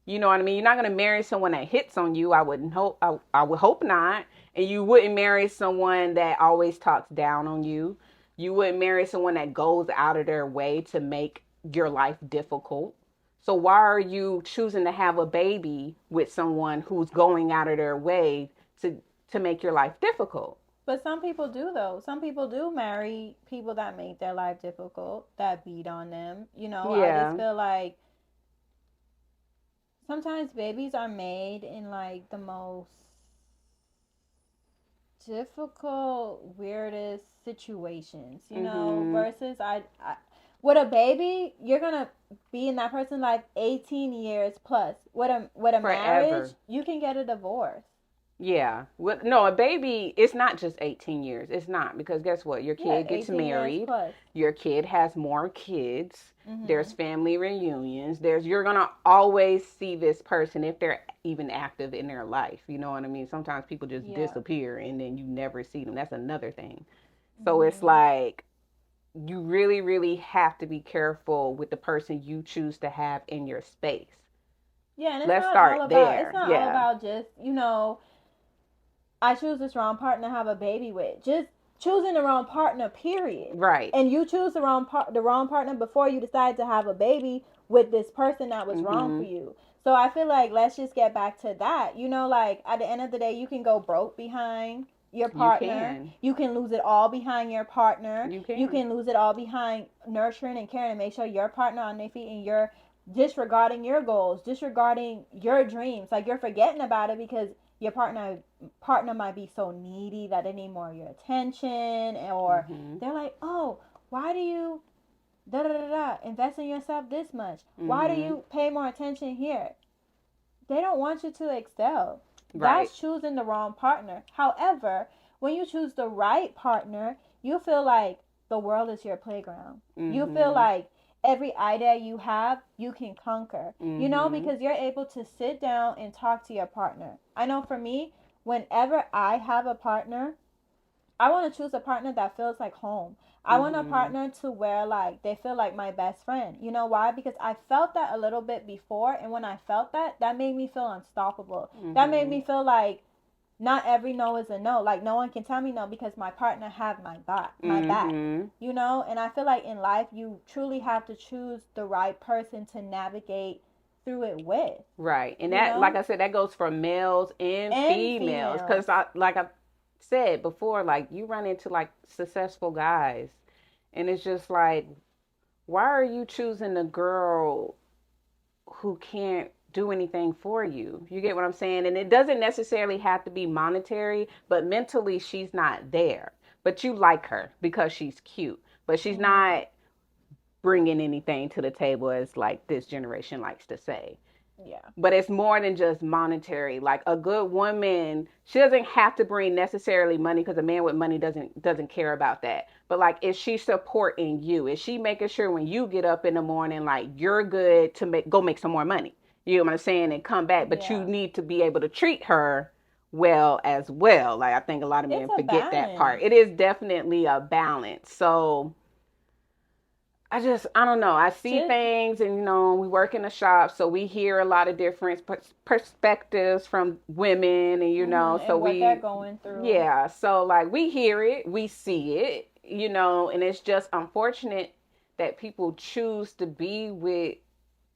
You know what I mean? You're not going to marry someone that hits on you. I would hope not. And you wouldn't marry someone that always talks down on you. You wouldn't marry someone that goes out of their way to make your life difficult. So why are you choosing to have a baby with someone who's going out of their way to make your life difficult? But some people do, though. Some people do marry people that make their life difficult, that beat on them. I just feel like sometimes babies are made in, like, the most difficult, weirdest situations, versus with a baby, you're going to be in that person's life 18 years plus. With a marriage, you can get a divorce. Yeah. No, a baby, it's not just 18 years. It's not, because guess what? Your kid gets married. Your kid has more kids. There's family reunions. You're going to always see this person if they're even active in their life. You know what I mean? Sometimes people just disappear and then you never see them. That's another thing. So it's like, you really, really have to be careful with the person you choose to have in your space. Yeah, and Let's start there. It's not all about just, I choose this wrong partner to have a baby with. Just choosing the wrong partner, period. Right. And you choose the wrong partner before you decide to have a baby with this person that was wrong for you. So I feel like let's just get back to that. Like, at the end of the day, you can go broke behind your partner. You can lose it all behind your partner. You can lose it all behind nurturing and caring and make sure your partner on their feet, and you're disregarding your goals, disregarding your dreams. Like, you're forgetting about it because your partner might be so needy that they need more of your attention, or they're like, oh, why do you invest in yourself this much? Why do you pay more attention here? They don't want you to excel. Right. That's choosing the wrong partner. However, when you choose the right partner, you feel like the world is your playground. You feel like every idea you have, you can conquer. Because you're able to sit down and talk to your partner. I know for me, whenever I have a partner, I want to choose a partner that feels like home. I want a partner to where, like, they feel like my best friend. You know why? Because I felt that a little bit before, and when I felt that made me feel unstoppable. That made me feel like not every no is a no. Like, no one can tell me no because my partner have my back. And I feel like in life, you truly have to choose the right person to navigate through it with. Right. And that, like I said, that goes for males and females. Because I said before, like, you run into, like, successful guys, and it's just like, why are you choosing a girl who can't do anything for you? You get what I'm saying? And it doesn't necessarily have to be monetary, but mentally she's not there, but you like her because she's cute, but she's not bringing anything to the table, as, like, this generation likes to say. Yeah. But it's more than just monetary. Like, a good woman, she doesn't have to bring necessarily money, because a man with money doesn't care about that. But, like, is she supporting you? Is she making sure when you get up in the morning, like, you're good to go make some more money? You know what I'm saying? And come back. But you need to be able to treat her well as well. Like, I think a lot of men forget that part. It is definitely a balance. So I don't know. I see things, and, you know, we work in a shop, so we hear a lot of different perspectives from women, and, you know, so what they're going through. Yeah. So, like, we hear it, we see it, you know, and it's just unfortunate that people choose to be with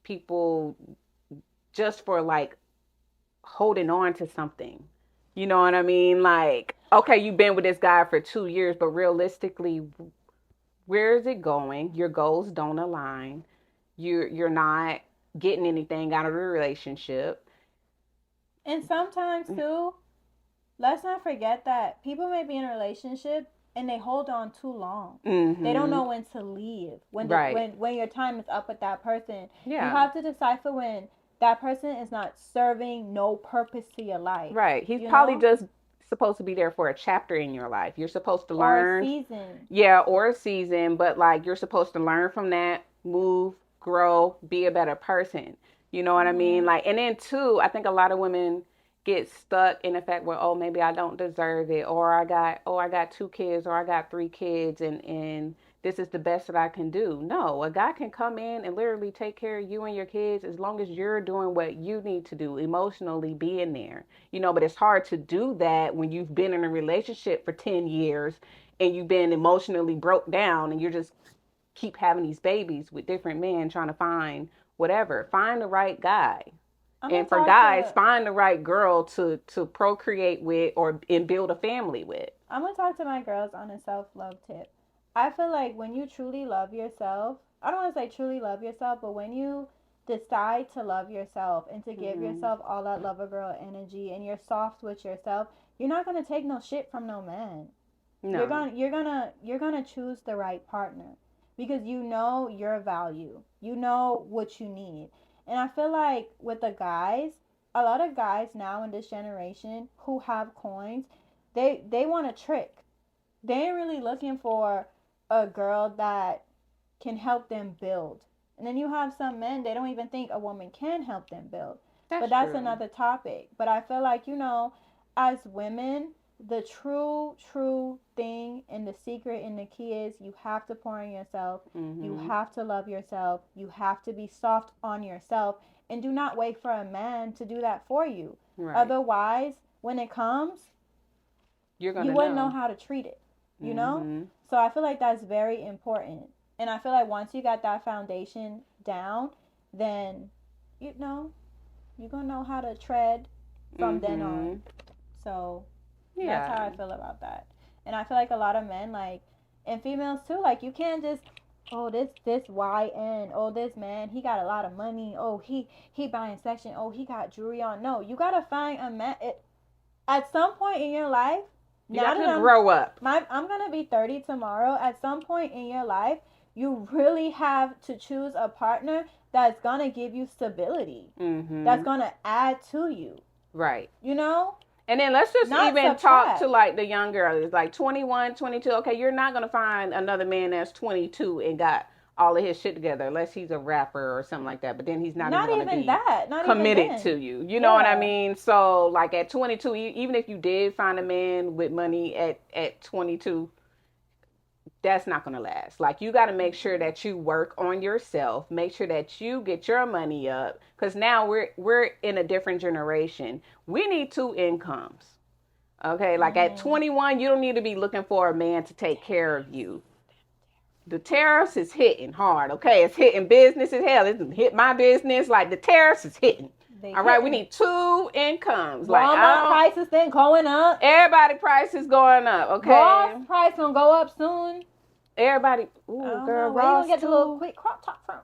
people just for, like, holding on to something. You know what I mean? Like, okay, you've been with this guy for 2 years, but realistically, where is it going? Your goals don't align. You're not getting anything out of the relationship. And sometimes too, let's not forget that people may be in a relationship and they hold on too long. Mm-hmm. They don't know when to leave. When your time is up with that person. Yeah. You have to decipher when that person is not serving no purpose to your life. Right. He's probably just supposed to be there for a chapter in your life. You're supposed to learn. Or a season. Yeah, or a season. But, like, you're supposed to learn from that, move, grow, be a better person. You know what I mean? Like, and then too, I think a lot of women get stuck in the fact where, oh, maybe I don't deserve it, or I got 2 kids, or I got 3 kids, and this is the best that I can do. No, a guy can come in and literally take care of you and your kids as long as you're doing what you need to do, emotionally being there. You know, but it's hard to do that when you've been in a relationship for 10 years and you've been emotionally broke down, and you're just keep having these babies with different men trying to find whatever. Find the right guy. And for guys, find the right girl to procreate with and build a family with. I'm going to talk to my girls on a self-love tip. I feel like when you truly love yourself, I don't want to say truly love yourself, but when you decide to love yourself and to give yourself all that lover girl energy, and you're soft with yourself, you're not going to take no shit from no man. No. You're going to choose the right partner because you know your value. You know what you need. And I feel like with the guys, a lot of guys now in this generation who have coins, they want a trick. They ain't really looking for a girl that can help them build. And then you have some men, they don't even think a woman can help them build. But that's true. Another topic. But I feel like, you know, as women, the true thing and the secret and the key is you have to pour in yourself. Mm-hmm. You have to love yourself. You have to be soft on yourself. And do not wait for a man to do that for you. Right. Otherwise, when it comes, you wouldn't know how to treat it. You know? So I feel like that's very important. And I feel like once you got that foundation down, then, you know, you're going to know how to tread from then on. So that's how I feel about that. And I feel like a lot of men, like, and females too, like, you can't just, oh, this YN, oh, this man, he got a lot of money, oh, he buying section, oh, he got jewelry on. No, you got to find a man. At some point in your life, you got to grow up. I'm going to be 30 tomorrow. At some point in your life, you really have to choose a partner that's going to give you stability. Mm-hmm. That's going to add to you. Right. You know? And then let's just talk to, like, the young girls, like 21, 22. Okay, you're not going to find another man that's 22 and got all of his shit together unless he's a rapper or something like that. But then he's not even going to be committed to you. You know what I mean? So, like, at 22, even if you did find a man with money at 22, that's not going to last. Like, you got to make sure that you work on yourself. Make sure that you get your money up. Because now we're in a different generation. We need 2 incomes. Okay? Like, at 21, you don't need to be looking for a man to take care of you. The tariffs is hitting hard, okay? It's hitting business as hell. It's hit my business. Like, the tariffs is hitting. All right, we need 2 incomes. Like, prices then going up. Everybody price is going up, okay? Ross price gonna go up soon. Everybody, girl, Ross. Where you gonna get the little quick crop top from?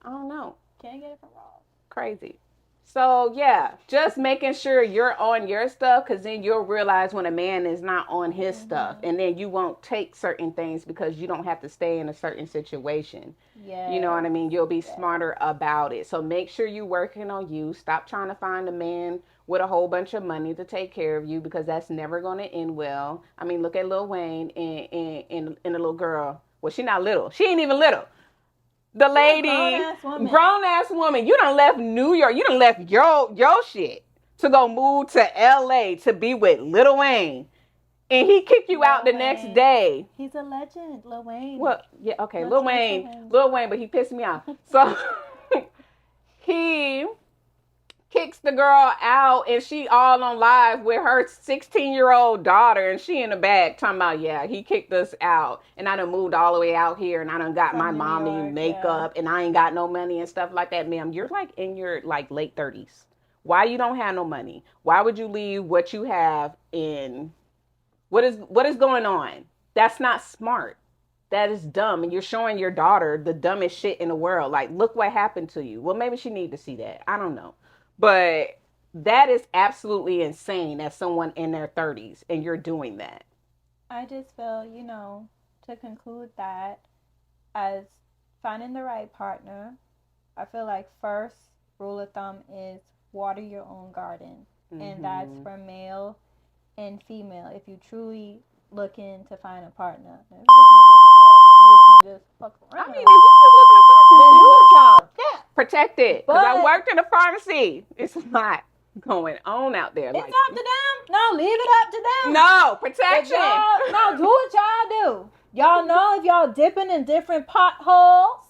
I don't know. Can't get it from Ross. Crazy. So, yeah, just making sure you're on your stuff, because then you'll realize when a man is not on his stuff, and then you won't take certain things because you don't have to stay in a certain situation. Yeah. You know what I mean? You'll be smarter about it. So make sure you're working on you. Stop trying to find a man with a whole bunch of money to take care of you, because that's never going to end well. I mean, look at Lil Wayne and the little girl. Well, she not little. She ain't even little. The lady, grown-ass woman. You done left New York. You done left your shit to go move to LA to be with Lil Wayne. And he kicked you out the next day. He's a legend, Lil Wayne. Well, yeah, okay, Lil Wayne, but he pissed me off. So he kicks the girl out, and she all on live with her 16-year-old daughter, and she in the back talking about, yeah, he kicked us out, and I done moved all the way out here, and I done got from my mommy makeup, and I ain't got no money and stuff like that. Ma'am, you're like in your like late 30s. Why you don't have no money? Why would you leave what you have in? What is going on? That's not smart. That is dumb. And you're showing your daughter the dumbest shit in the world. Like, look what happened to you. Well, maybe she need to see that. I don't know. But that is absolutely insane as someone in their 30s and you're doing that. I just feel, to conclude that as finding the right partner, I feel like first rule of thumb is water your own garden. Mm-hmm. And that's for male and female. If you truly looking to find a partner, if you looking to just fuck around. I mean, if you just looking to fuck, then do it, y'all. Yeah, protect it. Because I worked in a pharmacy. It's not going on out there. It's up to them. No, leave it up to them. No, protection. No, do what y'all do. Y'all know if y'all dipping in different potholes,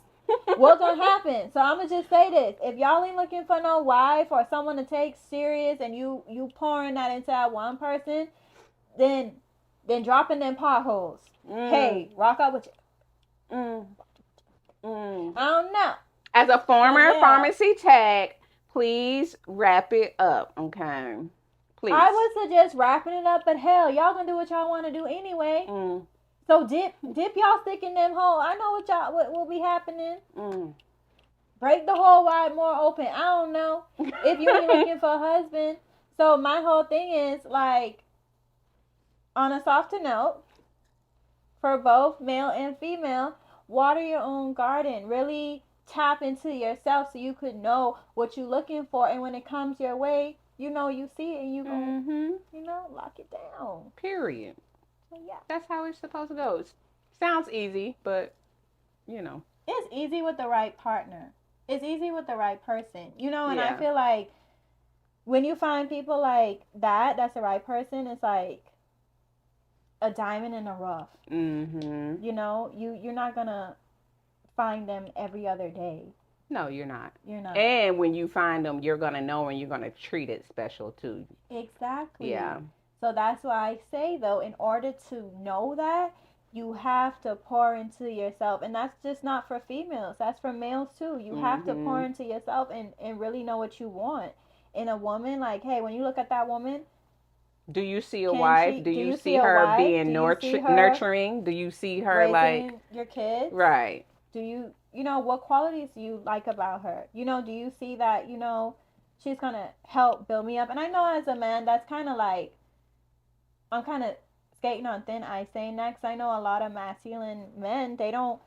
what's gonna happen? So I'm gonna just say this: if y'all ain't looking for no wife or someone to take serious, and you pouring that into that one person, then dropping them potholes. Hey, rock out with you. I don't know. As a former pharmacy tech, please wrap it up, okay? Please. I would suggest wrapping it up, but hell, y'all gonna do what y'all want to do anyway. So dip y'all stick in them hole. I know what will be happening. Break the hole wide more open. I don't know if you ain't looking for a husband. So my whole thing is like, on a softer note, for both male and female, water your own garden. Really tap into yourself so you could know what you're looking for, and when it comes your way, you see it and you go, lock it down. Period. So yeah, that's how it's supposed to go. Sounds easy, but it's easy with the right partner. It's easy with the right person, and I feel like when you find people like that's the right person, it's like a diamond in the rough. You're not gonna find them every other day. No, you're not. You're not. And when you find them, you're gonna know and you're gonna treat it special too. Exactly. Yeah. So that's why I say, though, in order to know that, you have to pour into yourself. And that's just not for females. That's for males, too. You have to pour into yourself and really know what you want in a woman. Like, hey, when you look at that woman, do you see a wife? Do you see her being nurturing? Do you see her like your kids? Right. Do you, what qualities do you like about her? Do you see that, she's going to help build me up? And I know as a man, that's kind of like, I'm kind of skating on thin ice saying that, because I know a lot of masculine men, they don't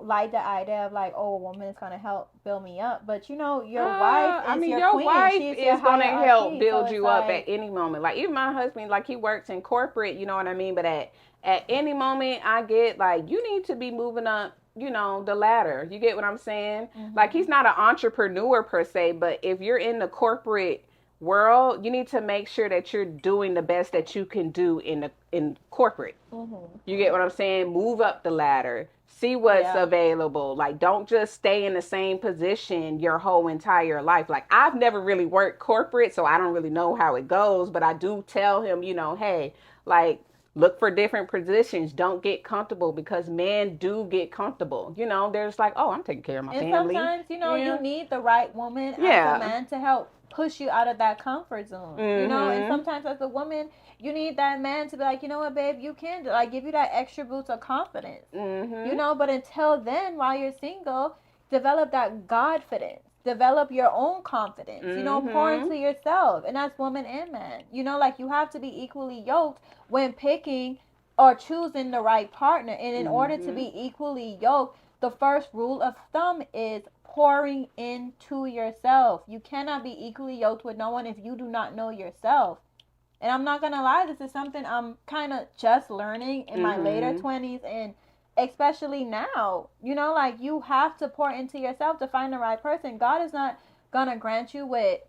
like the idea of like, oh, a woman is going to help build me up. But your wife is your queen. Wife She's is going to help build you up at any moment. Like even my husband, like he works in corporate, you know what I mean? But at any moment I get like, you need to be moving up, the ladder. You get what I'm saying? Like he's not an entrepreneur per se, but if you're in the corporate world, you need to make sure that you're doing the best that you can do in corporate. You get what I'm saying? Move up the ladder. See what's available. Like, don't just stay in the same position your whole entire life. Like, I've never really worked corporate, so I don't really know how it goes. But I do tell him, hey, like, look for different positions. Don't get comfortable, because men do get comfortable. There's like, oh, I'm taking care of my family. Sometimes, you need the right woman as a man to help push you out of that comfort zone. And sometimes as a woman, you need that man to be like, you know what, babe, you can do, like, give you that extra boost of confidence. But until then, while you're single, develop that Godfidence. Develop your own confidence. Pour into yourself. And that's woman and man. Like, you have to be equally yoked when picking or choosing the right partner. And in order to be equally yoked, the first rule of thumb is pouring into yourself. You cannot be equally yoked with no one if you do not know yourself. And I'm not gonna lie, this is something I'm kind of just learning in my later 20s, and especially now. Like, you have to pour into yourself to find the right person. God is not gonna grant you with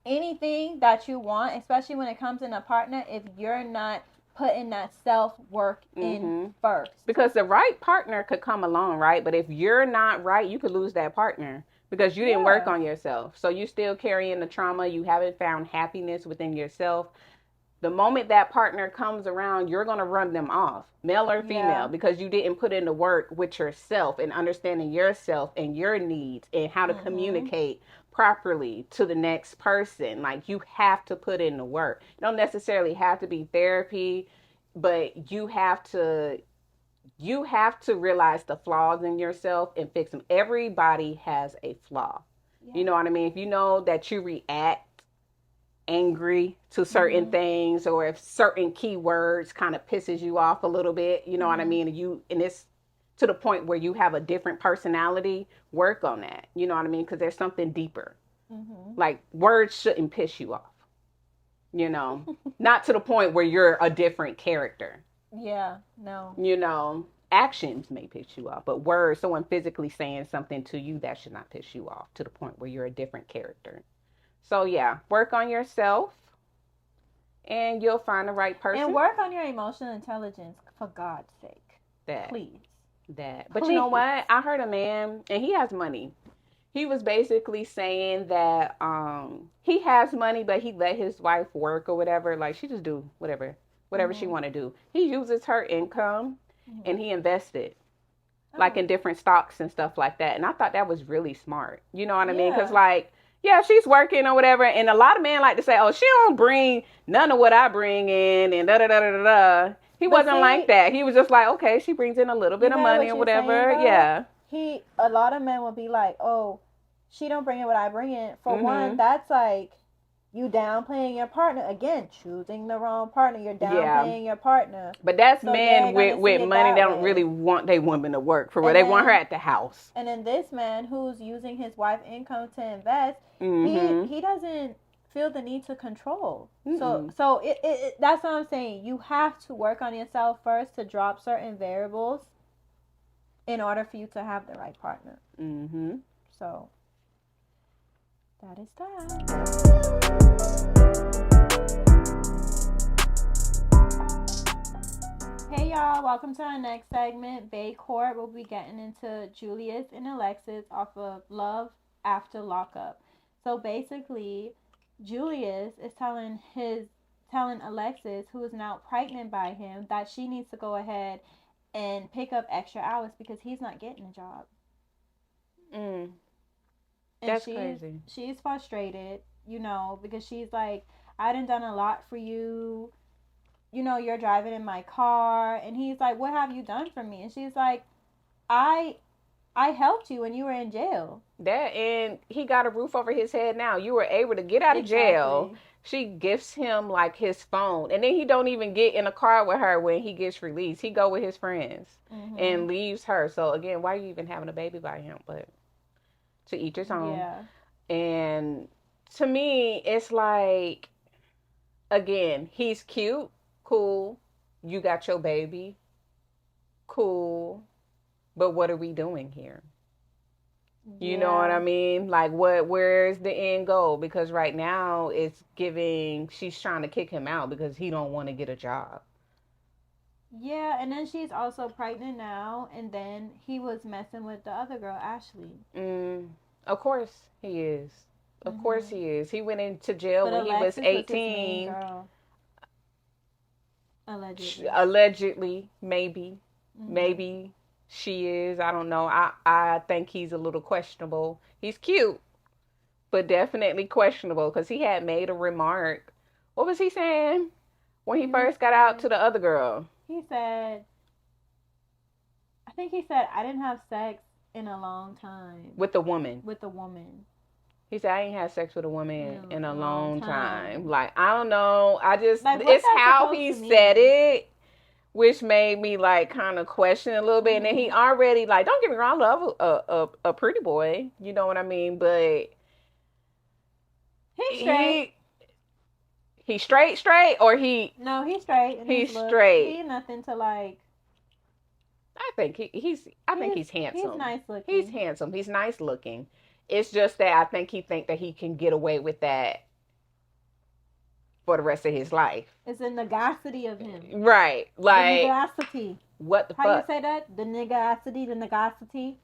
anything that you want, especially when it comes in a partner, if you're not putting that self-work in first. Because the right partner could come along, right? But if you're not right, you could lose that partner because you didn't work on yourself. So you still carrying the trauma. You haven't found happiness within yourself. The moment that partner comes around, you're going to run them off, male or female, because you didn't put in the work with yourself and understanding yourself and your needs and how to communicate properly to the next person. Like, you have to put in the work. You don't necessarily have to be therapy, but you have to realize the flaws in yourself and fix them. Everybody has a flaw. You know what I mean? If you know that you react angry to certain things, or if certain keywords kind of pisses you off a little bit, you know what I mean? And it's to the point where you have a different personality, work on that. You know what I mean? Because there's something deeper. Like, words shouldn't piss you off, you know, not to the point where you're a different character. Yeah, no. You know, actions may piss you off, but words, someone physically saying something to you, that should not piss you off to the point where you're a different character. So yeah, work on yourself and you'll find the right person. And work on your emotional intelligence, for God's sake. Please. But you know what? I heard a man, and he has money. He was basically saying that he has money, but he let his wife work or whatever. Like, she just do whatever she want to do. He uses her income and he invested like in different stocks and stuff like that. And I thought that was really smart. You know what I mean? Because like, yeah, she's working or whatever. And a lot of men like to say, oh, she don't bring none of what I bring in and da-da-da-da-da. He wasn't like that. He was just like, okay, she brings in a little bit of money or whatever. Saying, a lot of men will be like, oh, she don't bring in what I bring in. For one, that's like you downplaying your partner. Again, choosing the wrong partner. You're downplaying your partner. But that's men with money. They don't really want their woman to work for. They want her at the house. And then this man who's using his wife's income to invest, he doesn't feel the need to control. So it that's what I'm saying. You have to work on yourself first to drop certain variables in order for you to have the right partner. So that is that. Hey y'all, welcome to our next segment, Bae Court. We'll be getting into Julius and Alexis off of Love After Lockup. So basically, Julius is telling Alexis, who is now pregnant by him, that she needs to go ahead and pick up extra hours because he's not getting a job. That's crazy. She's frustrated, you know, because she's like, I done a lot for you. You know, you're driving in my car. And he's like, what have you done for me? And she's like, I helped you when you were in jail. And he got a roof over his head now. You were able to get out of jail. She gifts him like his phone. And then he don't even get in a car with her when he gets released. He go with his friends and leaves her. So again, why are you even having a baby by him? But to each his own. Yeah. And to me, it's like, again, he's cute, cool. You got your baby, cool. But what are we doing here? You know what I mean? Like, where's the end goal? Because right now it's she's trying to kick him out because he don't want to get a job. Yeah, and then she's also pregnant now, and then he was messing with the other girl, Ashley. Of course he is. Of course he is. He went into jail when Alexis he was 18. Allegedly, maybe. Maybe she is. I don't know. I think he's a little questionable. He's cute, but definitely questionable because he had made a remark. What was he saying when he first got out to the other girl? He said, I didn't have sex in a long time. With a woman. He said, I ain't had sex with a woman in a long time. Like, I don't know. It's how he said it, which made me like kind of question a little bit. And then he already, like, don't get me wrong, I love a pretty boy. You know what I mean? But he's straight. He's straight, or he... No, he's straight. He's straight. He nothing to like... I think he's handsome. He's nice looking. He's handsome. He's nice looking. It's just that I think he think that he can get away with that for the rest of his life. It's a negacity of him. Right. Like, the negacity. What the How fuck? you say that? The negacity, the negacity.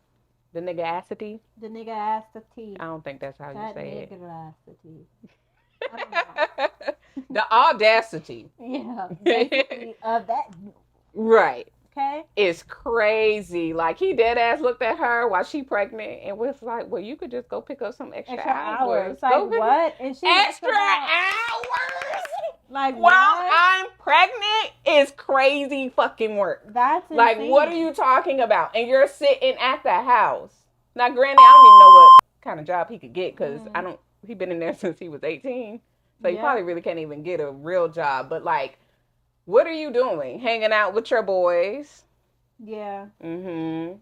The negacity? The negacity. I don't think that's how you say it. I don't know. The audacity. Yeah, basically of that. Right. Okay. It's crazy. Like, he dead ass looked at her while she pregnant and was like, well, you could just go pick up some extra hours. Like, what? And she extra hours? Like, while what? I'm pregnant is crazy fucking work. That's insane. Like, what are you talking about? And you're sitting at the house. Now, granted, I don't even know what kind of job he could get because he been in there since he was 18. So he probably really can't even get a real job. But, like, what are you doing? Hanging out with your boys? Yeah. Mm-hmm.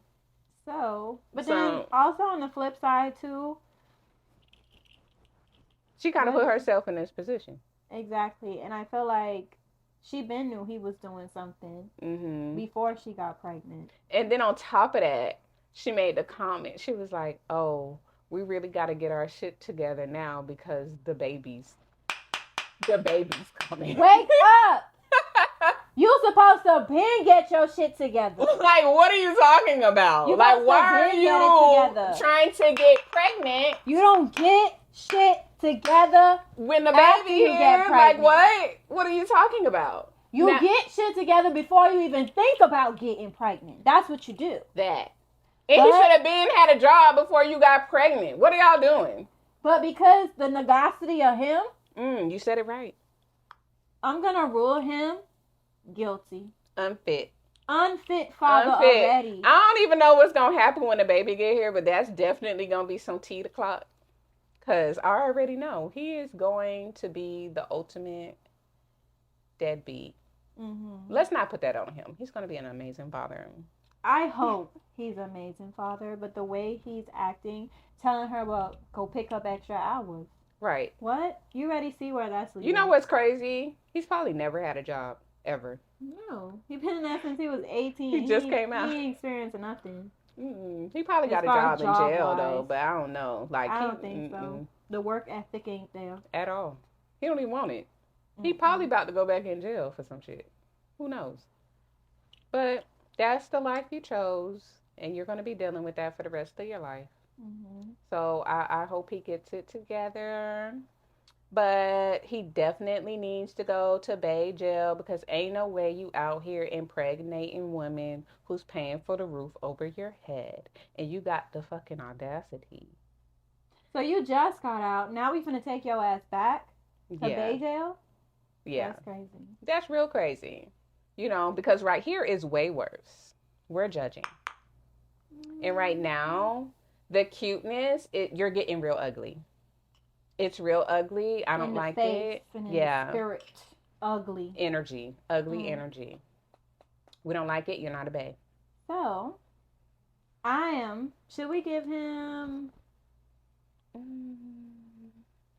So, but then also on the flip side, too. She kind of put herself in this position. Exactly. And I feel like she been knew he was doing something before she got pregnant. And then on top of that, she made the comment. She was like, oh, we really got to get our shit together now because the baby's coming. Wake up! You supposed to been get your shit together. Like, what are you talking about? You like, why are you trying to get pregnant? You don't get shit together when the baby here. Like, what? What are you talking about? You get shit together before you even think about getting pregnant. That's what you do. That. And he should have been had a job before you got pregnant. What are y'all doing? But because the negacity of him. You said it right. I'm going to rule him guilty. Unfit father already. I don't even know what's going to happen when the baby get here, but that's definitely going to be some tea to clock. Because I already know he is going to be the ultimate deadbeat. Let's not put that on him. He's going to be an amazing father. I hope he's an amazing father, but the way he's acting, telling her, well, go pick up extra hours. Right. What? You already see where that's leading. You know what's crazy? He's probably never had a job, ever. No. He's been in that since he was 18. He just came out. He ain't experienced nothing. He probably got a job in jail, though, but I don't know. Like, I don't think so. The work ethic ain't there. At all. He don't even want it. He probably about to go back in jail for some shit. Who knows? But that's the life you chose, and you're going to be dealing with that for the rest of your life. So I hope he gets it together. But he definitely needs to go to Bay jail because ain't no way you out here impregnating women who's paying for the roof over your head. And you got the fucking audacity. So you just got out. Now we finna take your ass back to Bay jail? Yeah. That's crazy. That's real crazy. You know, because right here is way worse. We're judging. And right now, the cuteness, you're getting real ugly. It's real ugly. I don't like it. Yeah. Spirit. Ugly. Energy. Ugly energy. We don't like it. You're not a bae. So, should we give him...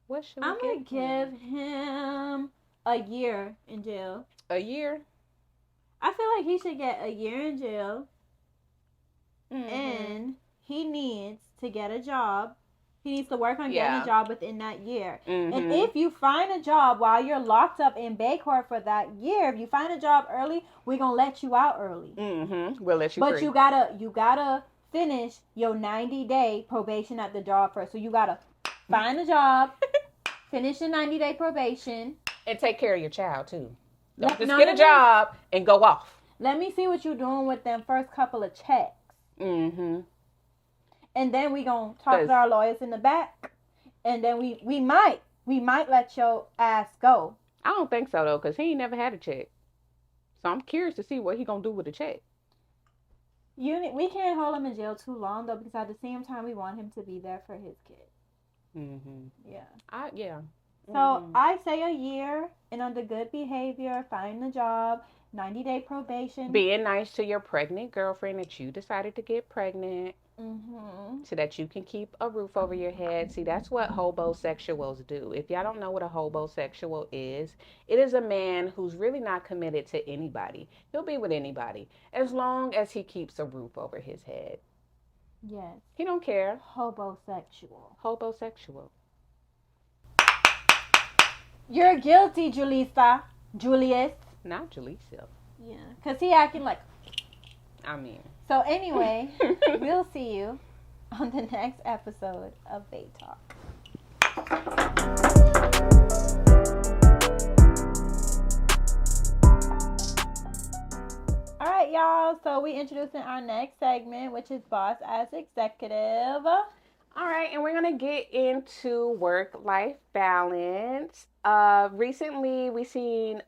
What should I'm going to give him a year in jail. A year? I feel like he should get a year in jail. And he needs to get a job. He needs to work on getting a job within that year. And if you find a job while you're locked up in Bay Court for that year, if you find a job early, we're going to let you out early. We'll let you But free. you gotta finish your 90-day probation at the job first. So you got to find a job, finish your 90-day probation. And take care of your child, too. Don't just get a job and go off. Let me see what you're doing with them first couple of checks. And then we gonna talk to our lawyers in the back, and then we might let your ass go. I don't think so though, cause he ain't never had a check. So I'm curious to see what he gonna do with the check. We can't hold him in jail too long though, because at the same time we want him to be there for his kid. Yeah. So I say a year, and under good behavior, find a job, 90-day probation. Being nice to your pregnant girlfriend that you decided to get pregnant. So that you can keep a roof over your head. See, that's what hobosexuals do. If y'all don't know what a hobosexual is, it is a man who's really not committed to anybody. He'll be with anybody as long as he keeps a roof over his head. Yes. He don't care. Hobosexual. Hobosexual. You're guilty, Julius. Not Jaleesa. Yeah, because he acting like... I mean. So anyway, we'll see you on the next episode of Bae Talk. All right, y'all. So we introducing our next segment, which is Boss as Executive. All right, and we're going to get into work-life balance. Recently, we seen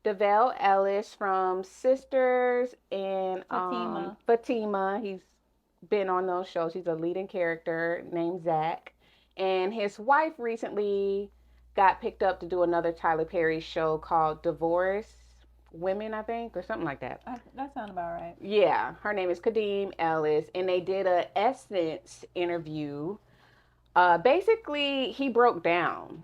Bae Alerts from Sisters and Fatima. He's been on those shows. He's a leading character named Zach. And his wife recently got picked up to do another Tyler Perry show called Divorce Women, I think, or something like that. That sounds about right. Yeah, her name is Kadeem Ellis, and they did a Essence interview. Basically, he broke down.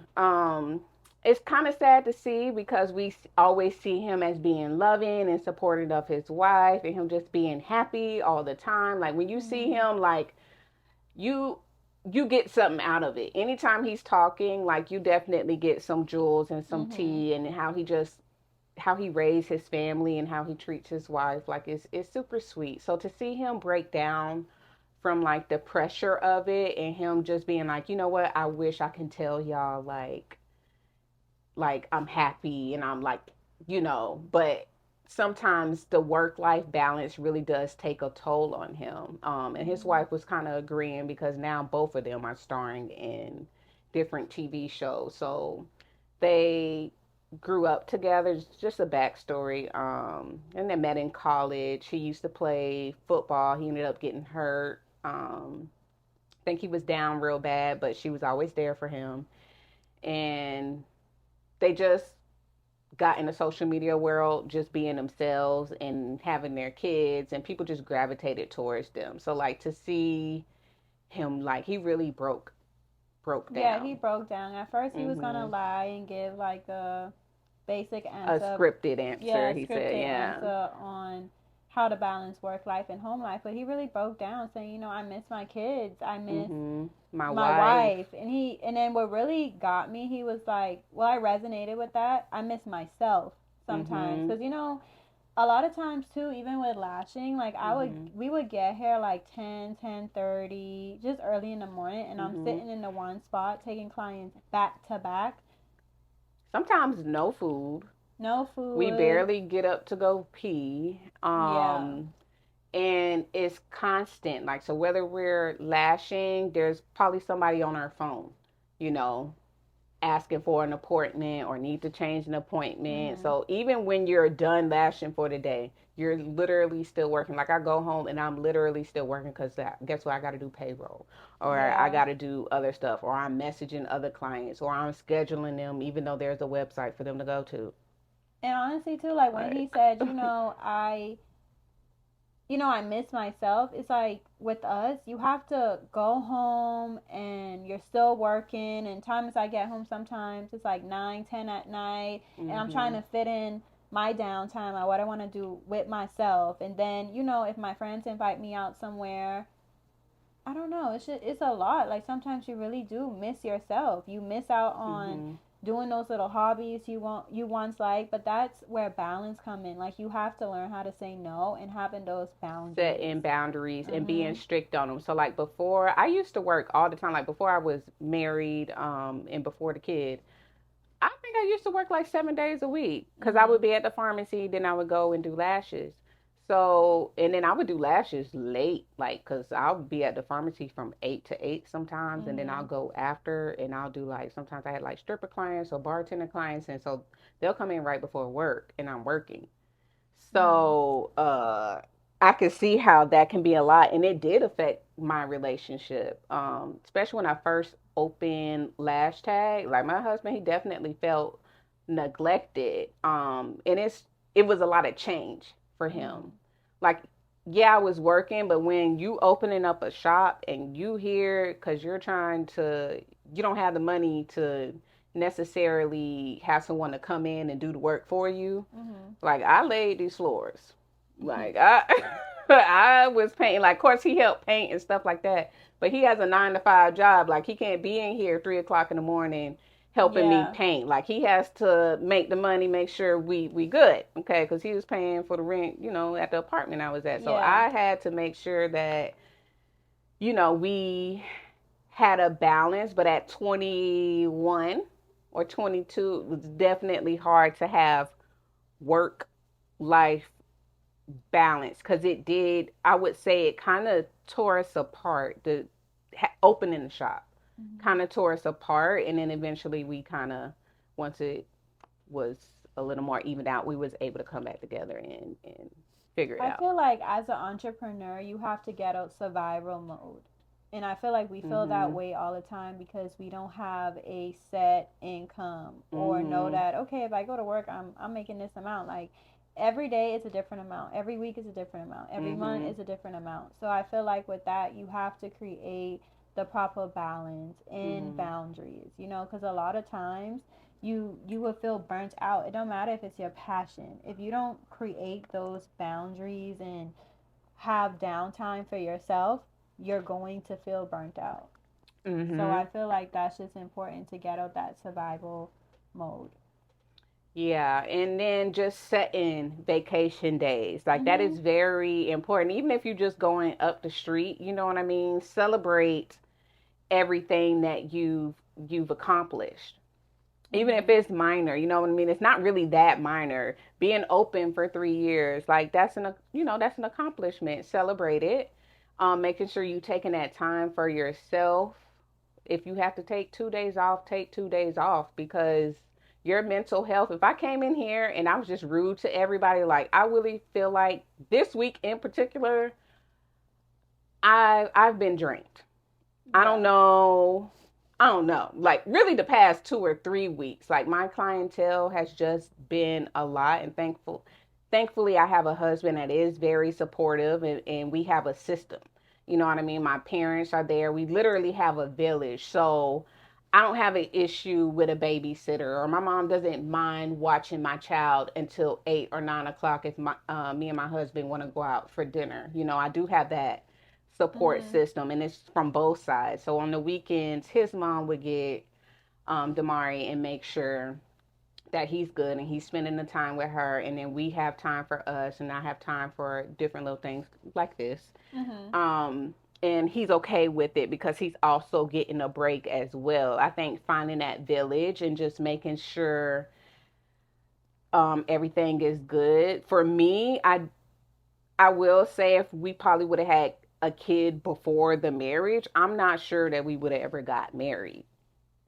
It's kind of sad to see because we always see him as being loving and supportive of his wife and him just being happy all the time. Like when you see him, like you get something out of it. Anytime he's talking, like you definitely get some jewels and some tea, and how he raised his family and how he treats his wife. Like it's super sweet. So to see him break down from like the pressure of it and him just being like, you know what, I wish I can tell y'all like I'm happy and I'm like, you know, but sometimes the work-life balance really does take a toll on him. And his wife was kind of agreeing because now both of them are starring in different TV shows. So they grew up together. It's just a backstory. And they met in college. He used to play football. He ended up getting hurt. I think he was down real bad, but she was always there for him. And they just got in the social media world, just being themselves and having their kids, and people just gravitated towards them. So like to see him, like he really broke down. Yeah, he broke down. At first he was gonna lie and give like a basic answer. A scripted answer, yeah, he said, yeah. Answer on how to balance work life and home life. But he really broke down saying, you know, I miss my kids. I miss my wife. And then what really got me, he was like, well, I resonated with that. I miss myself sometimes. Because, you know, a lot of times too, even with lashing, like we would get here like 10:30, just early in the morning, and I'm sitting in the one spot taking clients back to back. Sometimes no food. We barely get up to go pee. And it's constant. Like, so whether we're lashing, there's probably somebody on our phone, you know, asking for an appointment or need to change an appointment. So even when you're done lashing for the day, you're literally still working. Like I go home and I'm literally still working because guess what? I got to do payroll, or I got to do other stuff, or I'm messaging other clients, or I'm scheduling them even though there's a website for them to go to. And honestly too, like when he said, you know, I miss myself, it's like with us, you have to go home and you're still working, and times I get home sometimes it's like 9-10 at night, and I'm trying to fit in my downtime or what I want to do with myself. And then, you know, if my friends invite me out somewhere, I don't know, it's a lot. Like sometimes you really do miss yourself. You miss out on doing those little hobbies you once liked, but that's where balance come in. Like you have to learn how to say no and having those boundaries. Setting boundaries and being strict on them. So like before, I used to work all the time. Like before I was married, and before the kid, I think I used to work like 7 days a week because I would be at the pharmacy, then I would go and do lashes. So, and then I would do lashes late, like, because I'll be at the pharmacy from 8 to 8 sometimes, and then I'll go after, and I'll do, like, sometimes I had, like, stripper clients or bartender clients, and so they'll come in right before work, and I'm working. So, I could see how that can be a lot, and it did affect my relationship, especially when I first opened Lash Tag. Like, my husband, he definitely felt neglected, and it was a lot of change for him. Like, yeah, I was working, but when you opening up a shop and you here because you don't have the money to necessarily have someone to come in and do the work for you. Like, I laid these floors. Like, I was painting. Like, of course, he helped paint and stuff like that, but he has a 9-to-5 job. Like, he can't be in here 3 o'clock in the morning helping me Yeah. paint. Like, he has to make the money, make sure we good, okay? Because he was paying for the rent, at the apartment I was at. So Yeah. I had to make sure that, we had a balance. But at 21 or 22, it was definitely hard to have work life balance, because I would say it kind of tore us apart. The opening the shop kind of tore us apart, and then eventually we kind of, once it was a little more evened out, we was able to come back together and figure it I out. feel like as an entrepreneur, you have to get out survival mode. And I feel like we feel that Mhm. way all the time because we don't have a set income or know Mhm. that, okay, if I go to work, I'm making this amount. Like every day is a different amount. Every week is a different amount. Every month Mhm. is a different amount. So I feel like with that, you have to create the proper balance and Mhm. boundaries, because a lot of times you will feel burnt out. It don't matter if it's your passion. If you don't create those boundaries and have downtime for yourself, you're going to feel burnt out. So I Mhm. feel like that's just important to get out that survival mode. Yeah, and then just setting vacation days. Like, that Mhm. is very important. Even if you're just going up the street, you know what I mean? Celebrate everything that you've accomplished. Even if Mhm. it's minor, you know what I mean? It's not really that minor. Being open for 3 years, like, that's an accomplishment. Celebrate it. Making sure you taking that time for yourself. If you have to take 2 days off, take 2 days off, because your mental health. If I came in here and I was just rude to everybody, like, I really feel like this week in particular, I've been drained. I don't Yeah. know. I don't know. Like, really, the past 2 or 3 weeks, like, my clientele has just been a lot. And thankfully, I have a husband that is very supportive, and we have a system. You know what I mean? My parents are there. We literally have a village. So I don't have an issue with a babysitter, or my mom doesn't mind watching my child until 8 or 9 o'clock if me and my husband want to go out for dinner. I do have that support Mhm. system, and it's from both sides. So on the weekends, his mom would get Damari and make sure that he's good and he's spending the time with her, and then we have time for us, and I have time for different little things like this. Mhm. Um, and he's okay with it because he's also getting a break as well. I think finding that village and just making sure everything is good. For me, I will say, if we probably would have had a kid before the marriage, I'm not sure that we would have ever got married,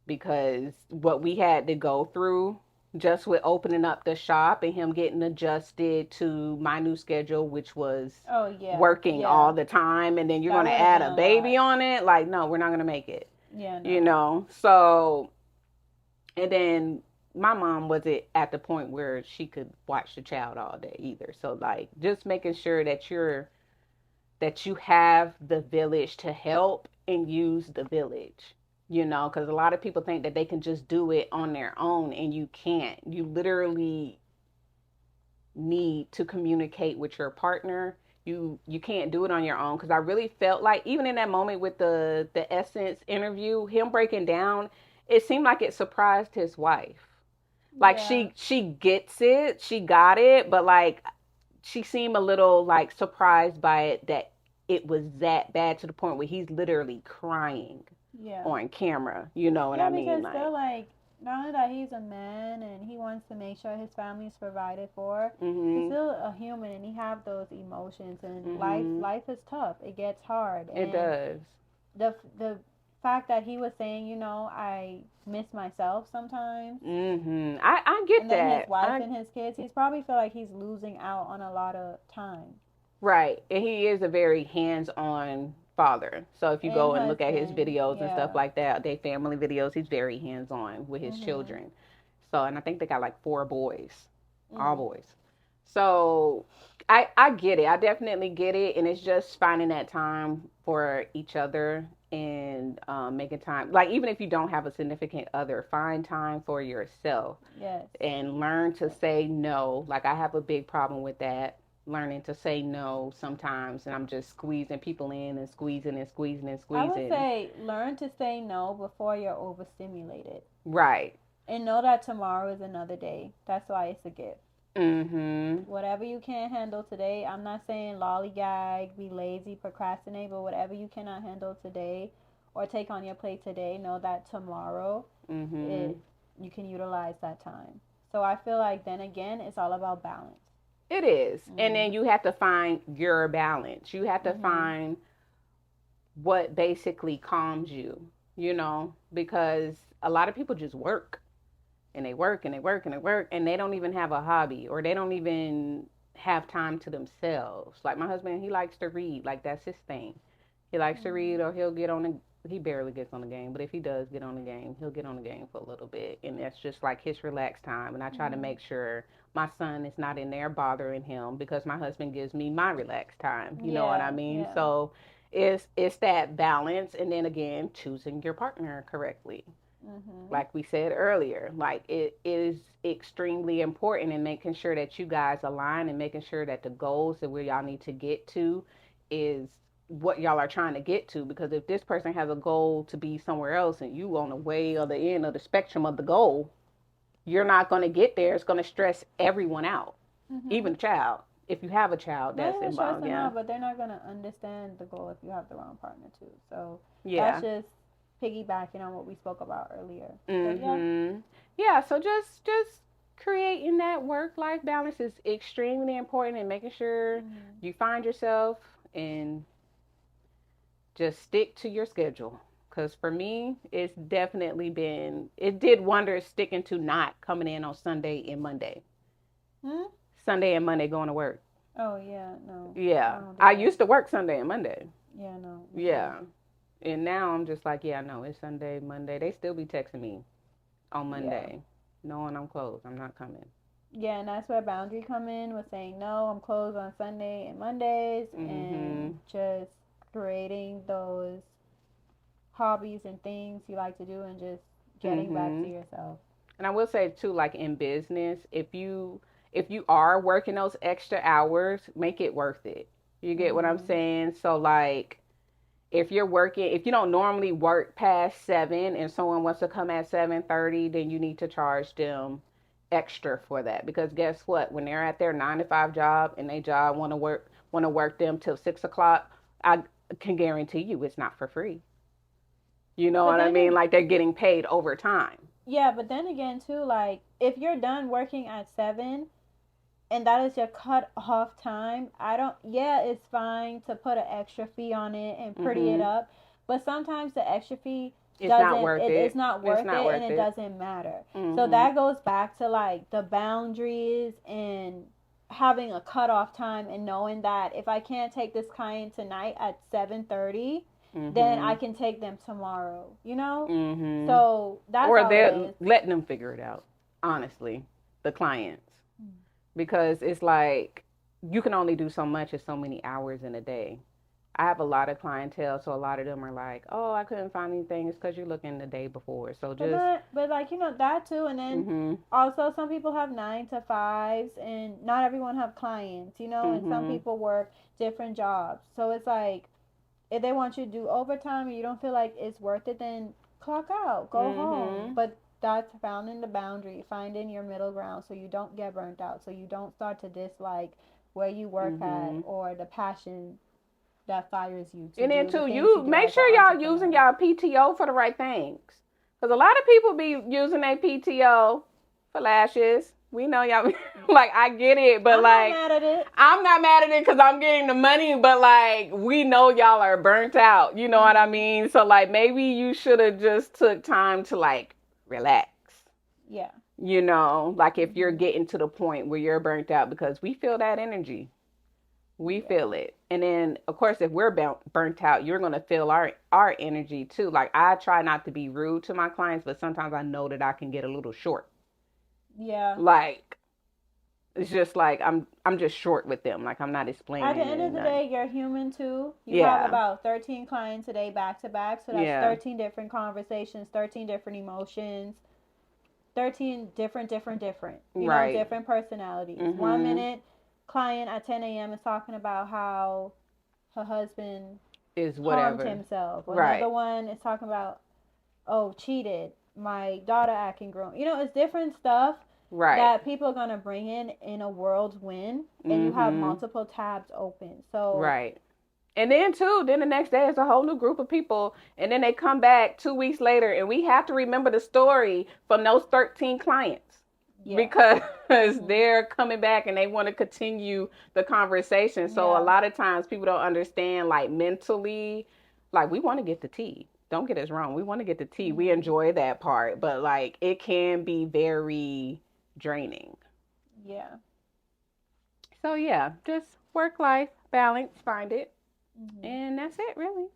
because what we had to go through just with opening up the shop and him getting adjusted to my new schedule, which was Oh yeah. working all Yeah. the time, and then you're That going to would have add been a a lot. baby on it. Like, no, we're not going to make it, Yeah, you no. know? So, and then my mom wasn't at the point where she could watch the child all day either. So, like, just making sure that you have the village to help and use the village, because a lot of people think that they can just do it on their own, and you can't. You literally need to communicate with your partner. You can't do it on your own, because I really felt like, even in that moment with the Essence interview, him breaking down, it seemed like it surprised his wife. Like, Yeah. she gets it, she got it, but, like, she seemed a little, like, surprised by it, that it was that bad, to the point where he's literally crying Yeah. on camera. You know what Yeah, I mean? because Like, they're like, not only that he's a man and he wants to make sure his family is provided for, he's mhm, still a human and he have those emotions, and life mhm. life is tough. It gets hard, It and does. the fact that he was saying, I miss myself sometimes, Mhm. I get and then his that. wife and his kids, he's probably feel like he's losing out on a lot of time. Right. And he is a very hands-on father. So if you And go and look at his husband, videos and stuff yeah. like that, they family videos, he's very hands-on with his Mhm. children. So, and I think they got like 4 boys, all Mm. boys. So I get it. I definitely get it. And it's just finding that time for each other, and making time. Like, even if you don't have a significant other, find time for yourself Yes. and learn to say no. Like, I have a big problem with that. learning to say no sometimes, and I'm just squeezing people in and squeezing and squeezing and I would squeezing. say learn to say no before you're overstimulated. Right. And know that tomorrow is another day. That's why it's a gift. Mm-hmm. Whatever you can't handle today, I'm not saying lollygag, be lazy, procrastinate, but whatever you cannot handle today or take on your plate today, know that tomorrow Mm-hmm. you can utilize that time. So I feel like then again, it's all about balance. It is. And then you have to find your balance. You have to find what basically calms you, because a lot of people just work and they work and they work and they work and they don't even have a hobby, or they don't even have time to themselves. Like my husband, he likes to read. Like that's his thing. He likes to read, or he'll get on he barely gets on the game, but if he does get on the game, he'll get on the game for a little bit. And that's just like his relaxed time. And I try to make sure my son is not in there bothering him, because my husband gives me my relaxed time. You know what I mean? Yeah. So it's that balance. And then again, choosing your partner correctly. Like we said earlier, like it is extremely important in making sure that you guys align and making sure that the goals that where y'all need to get to is what y'all are trying to get to. Because if this person has a goal to be somewhere else and you on the way or the end of the spectrum of the goal, you're not going to get there. It's going to stress everyone out, even the child. If you have a child that's involved, out, but they're not going to understand the goal if you have the wrong partner too. So yeah, that's just piggybacking on what we spoke about earlier. Yeah, so just creating that work-life balance is extremely important, and making sure you find yourself and just stick to your schedule. Because for me, it's definitely it did wonders sticking to not coming in on Sunday and Monday. Sunday and Monday going to work. Oh, yeah, no. Yeah, I used to work Sunday and Monday. Yeah, no. Yeah. And now I'm just like, yeah, no, it's Sunday, Monday. They still be texting me on Monday, knowing I'm closed. I'm not coming. Yeah, and that's where boundary come in, with saying, no, I'm closed on Sunday and Mondays, and just creating those hobbies and things you like to do, and just getting back to yourself. And I will say too, like in business, if you are working those extra hours, make it worth it. You get what I'm saying? So like, if you're working, if you don't normally work past 7 and someone wants to come at 7:30, then you need to charge them extra for that. Because guess what? When they're at their 9 to 5 job and they job want to work them till 6 o'clock, I can guarantee you it's not for free. You know what I mean? Like they're getting paid overtime. Yeah, but then again too, like if you're done working at 7 and that is your cut off time, it's fine to put an extra fee on it and pretty it up, but sometimes the extra fee it's not worth it. It's not worth it, and it doesn't matter. So that goes back to like the boundaries and having a cutoff time, and knowing that if I can't take this client tonight at 7:30, then I can take them tomorrow. So that's or they're letting them figure it out. Honestly, the clients. Because it's like you can only do so much in so many hours in a day. I have a lot of clientele, so a lot of them are like, "Oh, I couldn't find anything." It's because you're looking the day before. So just, but like that too, and then also some people have 9 to 5s, and not everyone have clients, and some people work different jobs. So it's like, if they want you to do overtime and you don't feel like it's worth it, then clock out, go home. But that's found in the boundary, finding your middle ground, so you don't get burnt out, so you don't start to dislike where you work at, or the passion that fires you. And then too, you make sure y'all using y'all PTO for the right things, because a lot of people be using their PTO for lashes. We know y'all, like, I get it, but I'm not mad at it. I'm not mad at it because I'm getting the money, but like, we know y'all are burnt out. You know what I mean? So like, maybe you should have just took time to like relax. Yeah. Like if you're getting to the point where you're burnt out, because we feel that energy. We feel it. And then, of course, if we're burnt out, you're going to feel our energy too. Like, I try not to be rude to my clients, but sometimes I know that I can get a little short. Yeah. Like, it's just like, I'm just short with them. Like, I'm not explaining. At the end of the day, you're human too. You have about 13 clients a day back to back. So that's 13 different conversations, 13 different emotions, 13 different. Different personalities. 1 minute, client at 10 a.m. is talking about how her husband Is harmed whatever. himself. Right. Another one is talking about, oh, cheated. My daughter acting grown. You know, it's different stuff Right. that people are going to bring in a whirlwind, and you have multiple tabs open. So right. And then too, then the next day it's a whole new group of people, and then they come back 2 weeks later, and we have to remember the story from those 13 clients. Yeah. Because they're coming back and they want to continue the conversation. So a lot of times people don't understand, like, mentally, like, we want to get the tea. Don't get us wrong. We want to get the tea. We enjoy that part, but like, it can be very draining. Yeah. So yeah, just work-life balance, find it. And that's it, really.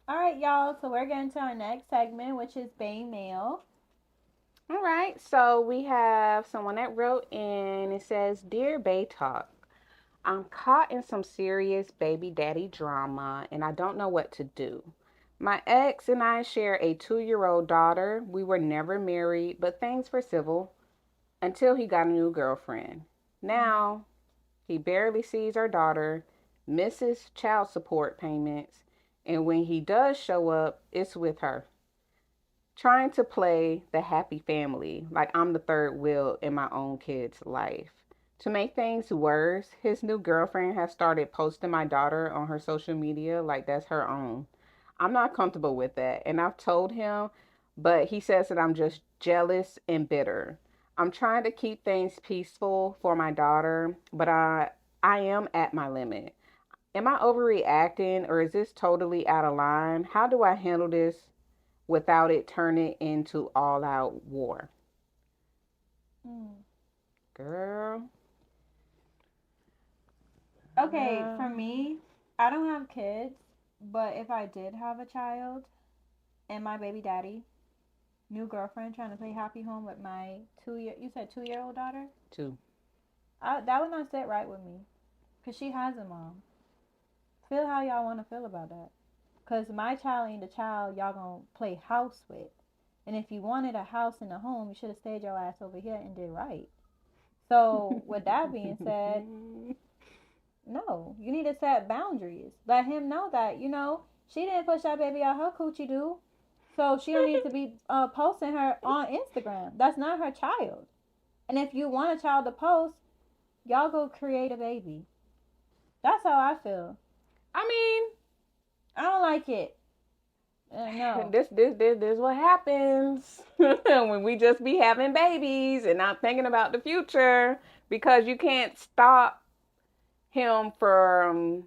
All right, y'all. So we're getting to our next segment, which is Bae Mail. All right. So we have someone that wrote in. It says, "Dear Bae Talk, I'm caught in some serious baby daddy drama, and I don't know what to do. My ex and I share a 2-year-old daughter. We were never married, but things were civil until he got a new girlfriend. Now, he barely sees our daughter, misses child support payments, and when he does show up, it's with her. Trying to play the happy family, like I'm the third wheel in my own kid's life. To make things worse, his new girlfriend has started posting my daughter on her social media like that's her own. I'm not comfortable with that, and I've told him, but he says that I'm just jealous and bitter. I'm trying to keep things peaceful for my daughter, but I am at my limit. Am I overreacting, or is this totally out of line? How do I handle this without it turning into all-out war?" Girl. Okay, for me, I don't have kids, but if I did have a child and my baby daddy, new girlfriend trying to play happy home with my you said 2-year-old daughter? 2. That would not sit right with me, because she has a mom. Feel how y'all want to feel about that. Because my child ain't the child y'all going to play house with. And if you wanted a house and a home, you should have stayed your ass over here and did right. So, with that being said, no, you need to set boundaries. Let him know that, she didn't push that baby out her coochie do. So she don't need to be posting her on Instagram. That's not her child. And if you want a child to post, y'all go create a baby. That's how I feel. I mean, I don't like it. No. This what happens when we just be having babies and not thinking about the future, because you can't stop him from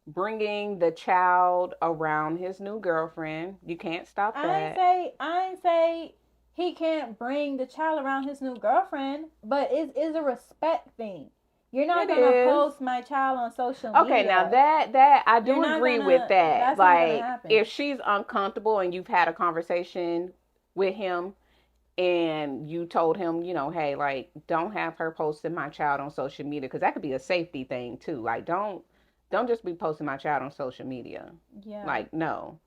bringing the child around his new girlfriend. You can't stop that. I ain't say he can't bring the child around his new girlfriend, but it is a respect thing. You're not going to post my child on social media. Okay, now that I do agree with that. Like, if she's uncomfortable and you've had a conversation with him and you told him, hey, like, don't have her posting my child on social media, because that could be a safety thing too. Like, don't just be posting my child on social media. Yeah. Like, no.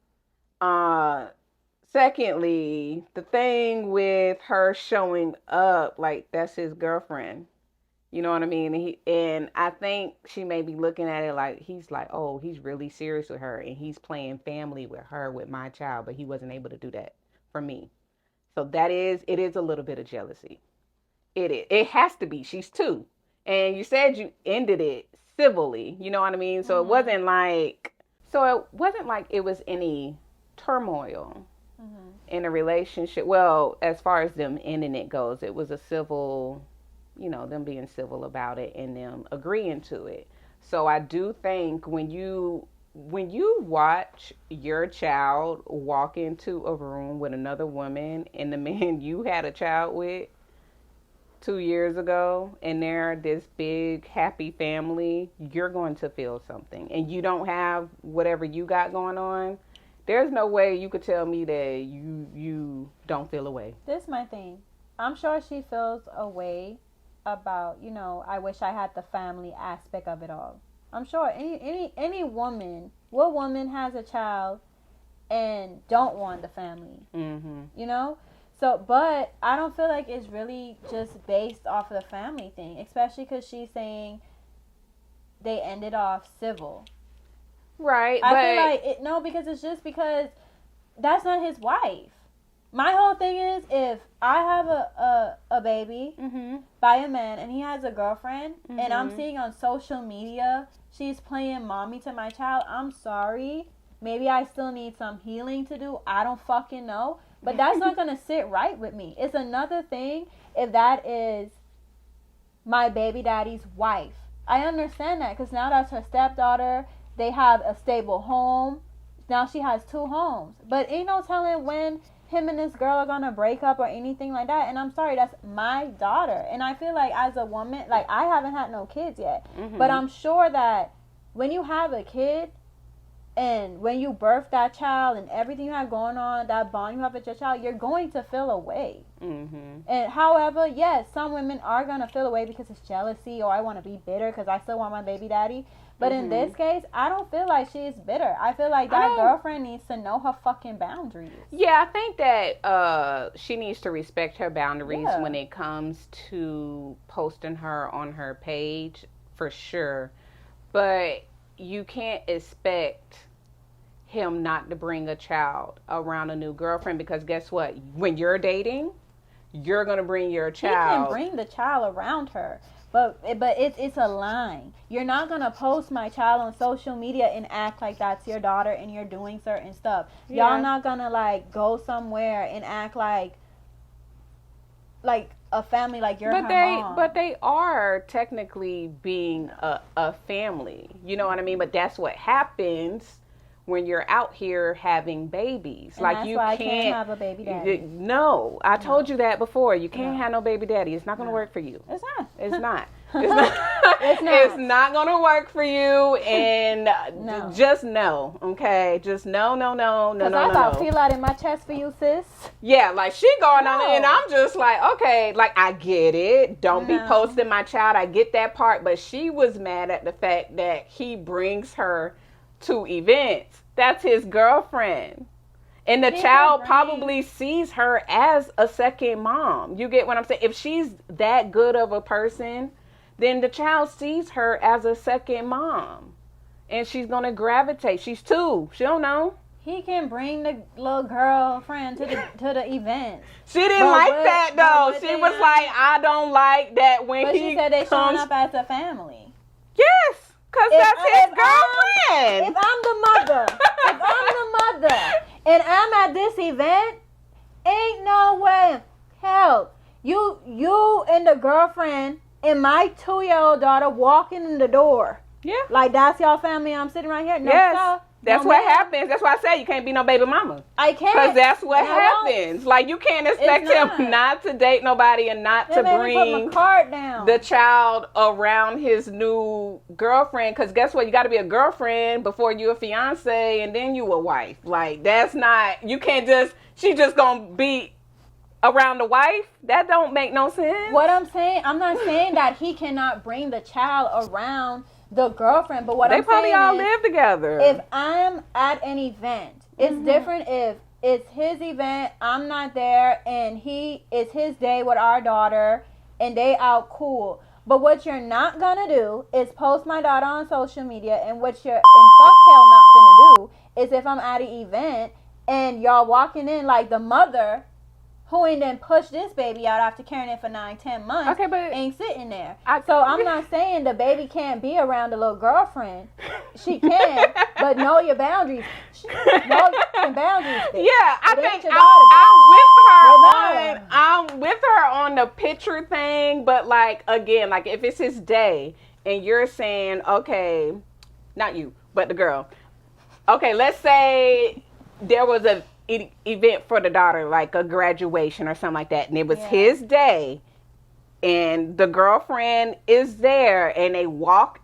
Secondly, the thing with her showing up, like, that's his girlfriend. You know what I mean? And I think she may be looking at it like, he's like, oh, he's really serious with her, and he's playing family with her, with my child, but he wasn't able to do that for me. So it is a little bit of jealousy. It has to be. She's 2. And you said you ended it civilly. You know what I mean? So it wasn't like it was any turmoil in a relationship. Well, as far as them ending it goes, it was a civil, them being civil about it and them agreeing to it. So I do think when you watch your child walk into a room with another woman and the man you had a child with 2 years ago, and they're this big happy family, you're going to feel something. And you don't have whatever you got going on. There's no way you could tell me that you don't feel a way. This is my thing. I'm sure she feels a way about, I wish I had the family aspect of it all. I'm sure any woman, what woman has a child and don't want the family. Mm-hmm. You know? So, but I don't feel like it's really just based off of the family thing, especially because she's saying they ended off civil. Right. I feel like no, because it's just because that's not his wife. My whole thing is, if I have a baby mm-hmm. by a man and he has a girlfriend, Mm-hmm. and I'm seeing on social media she's playing mommy to my child, I'm sorry. Maybe I still need some healing to do. I don't fucking know. But that's not going to sit right with me. It's another thing if that is my baby daddy's wife. I understand that because now that's her stepdaughter. They have a stable home. Now she has 2 homes. But ain't no telling when him and this girl are going to break up or anything like that. And I'm sorry, that's my daughter. And I feel like as a woman, like I haven't had no kids yet. Mm-hmm. But I'm sure that when you have a kid, and when you birth that child and everything you have going on, that bond you have with your child, you're going to feel away. Mm-hmm. And however, yes, some women are going to feel away because it's jealousy or I want to be bitter because I still want my baby daddy. But in this case, I don't feel like she's bitter. I feel like that girlfriend needs to know her fucking boundaries. Yeah, I think that she needs to respect her boundaries Yeah. when it comes to posting her on her page, for sure. But you can't expect him not to bring a child around a new girlfriend, because guess what? When you're dating, you're going to bring your child. He can bring the child around her. But it's a line. You're not going to post my child on social media and act like that's your daughter and you're doing certain stuff. Yeah. Y'all not going to like go somewhere and act like a family, like you're her mom. But they are technically being a family. You know what I mean? But that's what happens when you're out here having babies. And like that's you why can't I can't have a baby daddy. No, I told you that before. You can't have no baby daddy. It's not going to work for you. It's not. It's not. It's not. It's not. It's not going to work for you. And No. just no. Okay. Just no. Because I about feel out in my chest for you, sis. Yeah, like she going on, No. and I'm just like, okay, like I get it. Don't be No. posting my child. I get that part, but she was mad at the fact that he brings her to events. That's his girlfriend. And the child probably sees her as a second mom. You get what I'm saying? If she's that good of a person, then the child sees her as a second mom. And she's going to gravitate. She's 2. She don't know. He can bring the little girlfriend to the event. She didn't that though. She was like, I don't like that when But he she said they showing comes. up as a family. Yes, because that's his girlfriend. If I'm the mother, and I'm at this event, ain't no way in hell you and the girlfriend and my 2-year-old daughter walking in the door. Yeah. Like that's y'all family. I'm sitting right here. No, Yes. sir. That's No, what ma'am. happens. That's why I say you can't be no baby mama. I can't. Because that's what And I won't. happens. Like you can't expect not. him not to date nobody and not to They made me put bring my card down. the child around his new girlfriend. Because guess what? You got to be a girlfriend before you a fiance and then you a wife. Like that's not, you can't just, she just going to be around the wife. That don't make no sense. What I'm saying, I'm not saying that he cannot bring the child around the girlfriend, but what They I'm probably saying all is, live together. if I'm at an event, it's different if it's his event, I'm not there, and it's his day with our daughter, and they out cool. But what you're not gonna do is post my daughter on social media, and what you're in fuck hell not finna do is if I'm at an event and y'all walking in like the mother who ain't then push this baby out after carrying it for 9-10 months, Okay, but ain't sitting there. I- So I'm not saying the baby can't be around the little girlfriend. She can, but know your boundaries. Know your boundaries. Bitch. Yeah, I It ain't think your daughter, I'm with her on the picture thing, but like again, like if it's his day and you're saying, okay, not you, but the girl. Okay, let's say there was a event for the daughter, like a graduation or something like that, and it was his day, and the girlfriend is there, and they walk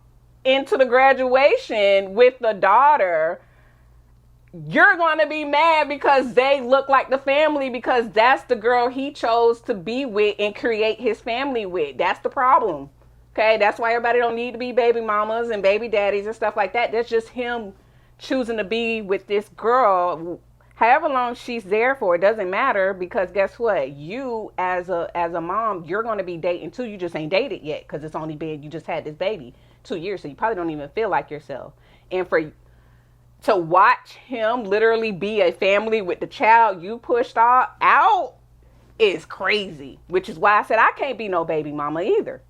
into the graduation with the daughter. You're going to be mad because they look like the family, because that's the girl he chose to be with and create his family with. That's the problem. Okay, that's why everybody don't need to be baby mamas and baby daddies and stuff like that. That's just him choosing to be with this girl however long she's there for, it doesn't matter, because guess what? You as a mom, you're going to be dating too. You just ain't dated yet because it's only been, you just had this baby 2 years, so you probably don't even feel like yourself. And to watch him literally be a family with the child you pushed out is crazy. Which is why I said I can't be no baby mama either.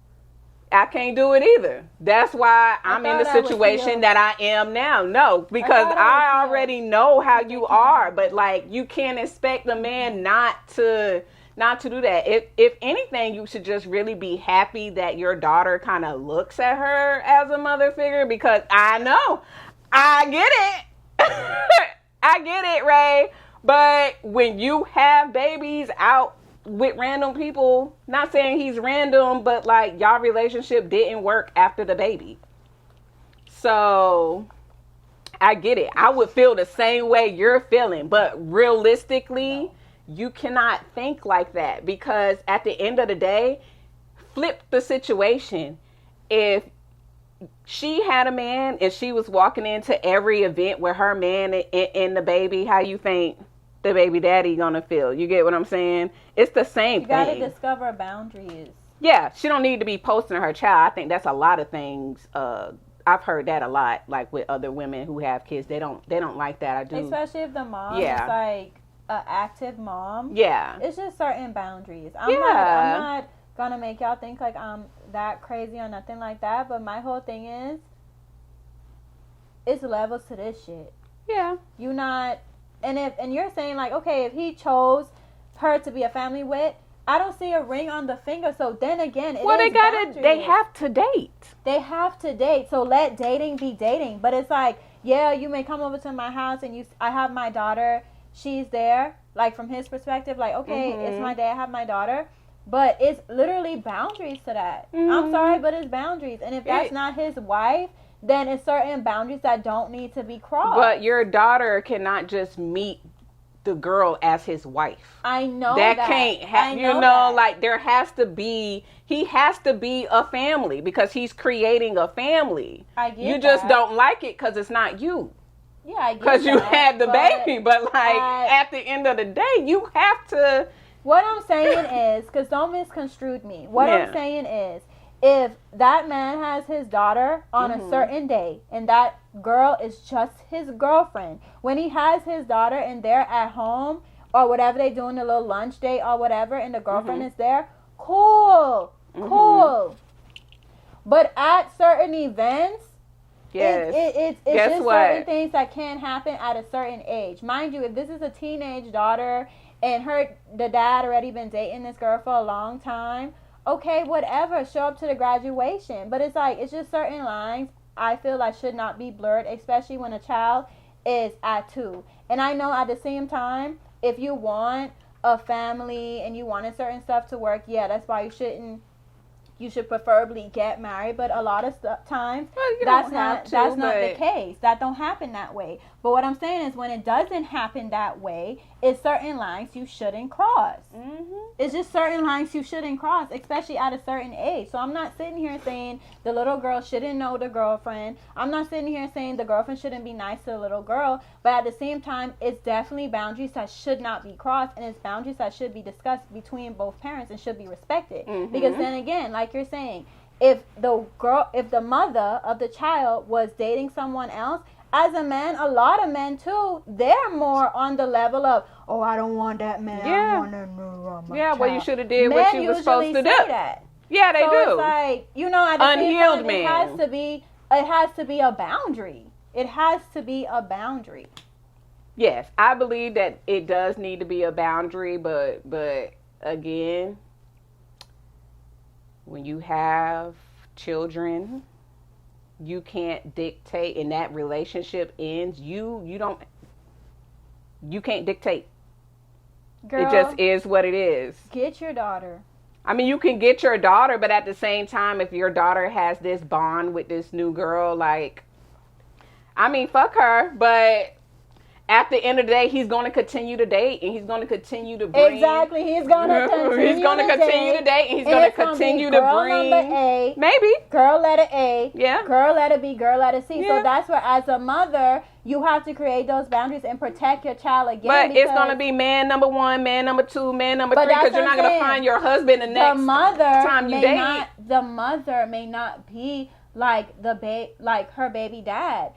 I can't do it either. That's why I'm in the situation that I am now. No, because I already know how you are, but like, you can't expect a man not to do that. If anything, you should just really be happy that your daughter kind of looks at her as a mother figure, because I know, I get it. I get it, Ray. But when you have babies out with random people, not saying he's random, but like, y'all relationship didn't work after the baby. So I get it. I would feel the same way you're feeling, but realistically, you cannot think like that, because at the end of the day, flip the situation. If she had a man and she was walking into every event with her man and the baby, how you think the baby daddy gonna feel? You get what I'm saying? It's the same thing. You gotta discover boundaries. Yeah, she don't need to be posting her child. I think that's a lot of things. I've heard that a lot, like with other women who have kids. They don't like that. I do. Especially if the mom is like an active mom. Yeah. It's just certain boundaries. I'm not gonna make y'all think like I'm that crazy or nothing like that, but my whole thing is, it's levels to this shit. Yeah. You not, and you're saying like, okay, if he chose her to be a family with, I don't see a ring on the finger. So then again, they have to date. They have to date. So let dating be dating. But it's like, yeah, you may come over to my house and I have my daughter. She's there. Like, from his perspective, like, okay, it's my day. I have my daughter. But it's literally boundaries to that. I'm sorry, but it's boundaries. And if that's not his wife, then it's certain boundaries that don't need to be crossed. But your daughter cannot just meet the girl as his wife. I know that can't happen. You know, like, he has to be a family, because he's creating a family. I get you just don't like it because it's not you. Yeah, I get because you had the baby, but like, at the end of the day, you have to. What I'm saying is, because don't misconstrue me. What I'm saying is, if that man has his daughter on a certain day and that girl is just his girlfriend, when he has his daughter and they're at home or whatever they do in a little lunch date or whatever, and the girlfriend is there, cool. But at certain events, it's just certain things that can't happen at a certain age. Mind you, if this is a teenage daughter and the dad already been dating this girl for a long time, okay, whatever, show up to the graduation. But it's like, it's just certain lines I feel like should not be blurred, especially when a child is at 2. And I know at the same time, if you want a family and you wanted certain stuff to work, that's why you should preferably get married. But a lot of times, that's not the case. That don't happen that way. But what I'm saying is, when it doesn't happen that way, it's certain lines you shouldn't cross. It's just certain lines you shouldn't cross, especially at a certain age. So I'm not sitting here saying the little girl shouldn't know the girlfriend. I'm not sitting here saying the girlfriend shouldn't be nice to the little girl. But at the same time, it's definitely boundaries that should not be crossed, and it's boundaries that should be discussed between both parents and should be respected. Because then again, like you're saying, if the mother of the child was dating someone else, as a man, a lot of men too, they're more on the level of, oh, I don't want that man. I want that my child. Well, you should have did what you were supposed to do. That. Yeah, they do. It's like, at the unhealed same time, man. It has to be a boundary. It has to be a boundary. Yes, I believe that it does need to be a boundary, but again, when you have children, you can't dictate, and that relationship ends. You can't dictate. Girl, it just is what it is. Get your daughter. I mean, you can get your daughter, but at the same time, if your daughter has this bond with this new girl, like, I mean, fuck her. But at the end of the day, he's going to continue to date, and he's going to continue to bring. Exactly, he's going to continue. He's going to continue to date, and he's going to continue to bring. Number A, maybe girl letter A. Yeah. Girl letter B. Girl letter C. Yeah. So that's where, as a mother, you have to create those boundaries and protect your child again. But it's going to be man number 1, man number 2, man number 3, because you're not going to find your husband the next time you date. The mother may not be like her baby dad.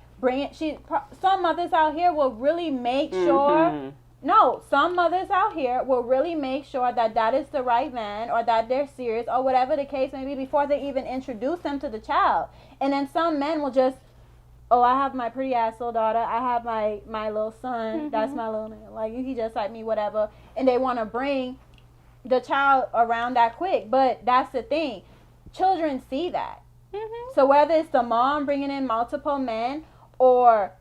Some mothers out here will really make sure. No, some mothers out here will really make sure that is the right man, or that they're serious, or whatever the case may be, before they even introduce them to the child. And then some men will just, oh, I have my pretty ass little daughter, I have my little son, that's my little man, like, he just like me, whatever. And they want to bring the child around that quick. But that's the thing, children see that. So whether it's the mom bringing in multiple men, or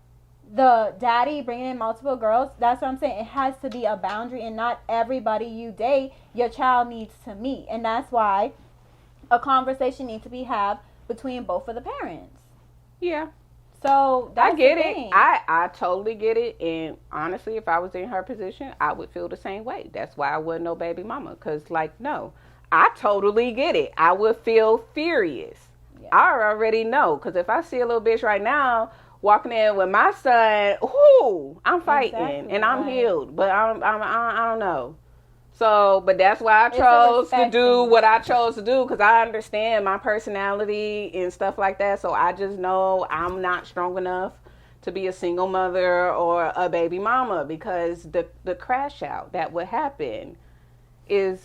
the daddy bringing in multiple girls, that's what I'm saying. It has to be a boundary, and not everybody you date, your child needs to meet. And that's why a conversation needs to be had between both of the parents. Yeah. So that's I get the it. thing. I totally get it. And honestly, if I was in her position, I would feel the same way. That's why I wasn't no baby mama. Because, like, no, I totally get it. I would feel furious. Yeah. I already know. Because if I see a little bitch right now walking in with my son, I'm fighting, and I'm healed, but I don't know. So, but that's why I chose to do what I chose to do, because I understand my personality and stuff like that. So I just know I'm not strong enough to be a single mother or a baby mama, because the crash out that would happen is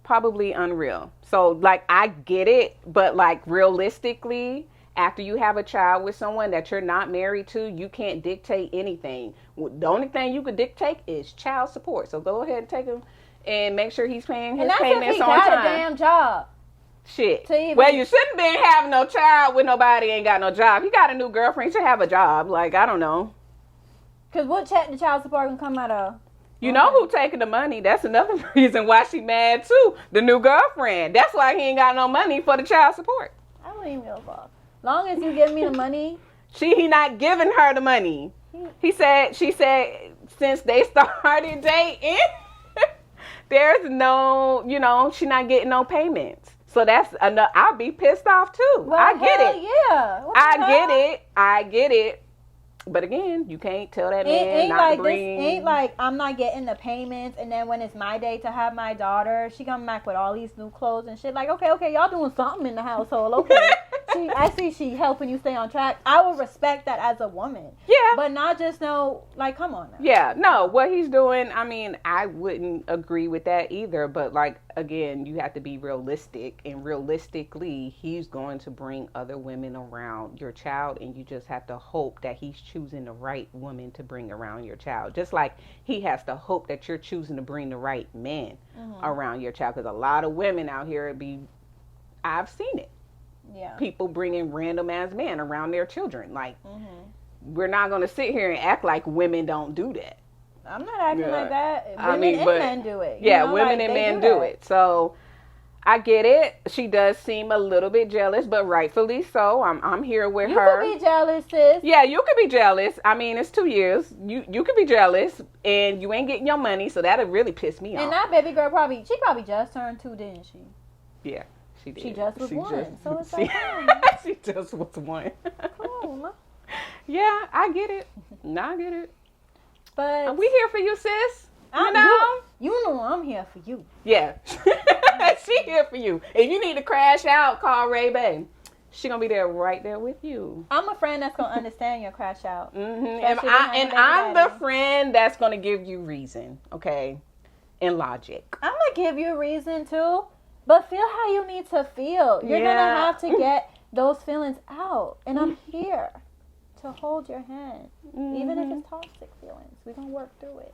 probably unreal. So, like, I get it, but, like, realistically, after you have a child with someone that you're not married to, you can't dictate anything. The only thing you could dictate is child support. So go ahead and take him and make sure he's paying his payments on time. And that's if he got a damn job. Shit. Well, you shouldn't be having no child with nobody ain't got no job. He got a new girlfriend. He should have a job. Like, I don't know. Because what check the child support can come out of? You know who taking the money. That's another reason why she mad too. The new girlfriend. That's why he ain't got no money for the child support. I don't even give a fuck. Long as you give me the money. He not giving her the money. She said since they started dating, there's no, she not getting no payments. So that's enough. I'll be pissed off too. Well, I get it. Yeah. I get it. But again, you can't tell that man not to bring. Ain't like I'm not getting the payments, and then when it's my day to have my daughter, she come back with all these new clothes and shit. Like, okay, y'all doing something in the household. Okay, I see she helping you stay on track. I will respect that as a woman. Yeah, but not just come on now. Yeah, no, what he's doing. I mean, I wouldn't agree with that either. But like, again, you have to be realistic, and realistically, he's going to bring other women around your child, and you just have to hope that he's choosing the right woman to bring around your child. Just like he has to hope that you're choosing to bring the right man around your child. Because a lot of women out here I've seen it. Yeah. People bringing random ass men around their children. Like, we're not going to sit here and act like women don't do that. I'm not acting like that. Women and men do it. Yeah, women and men do it. So I get it. She does seem a little bit jealous, but rightfully so. I'm here with her. You could be jealous, sis. Yeah, you could be jealous. I mean, it's 2 years. You could be jealous, and you ain't getting your money, so that'll really piss me off. And that baby girl probably just turned 2, didn't she? Yeah, she did. She just was 1. So it's like, she just was 1. Come on. Yeah, I get it. I get it. But we here for you, sis. You know I'm here for you. Yeah. She here for you. If you need to crash out, call Ray Bae. She gonna be there right there with you. I'm a friend that's gonna understand your crash out. And I'm the friend that's gonna give you reason, okay, and logic. I'm gonna give you a reason too, but feel how you need to feel. You're gonna have to get those feelings out, and I'm here to hold your hand, even if it's toxic feelings. We're gonna work through it.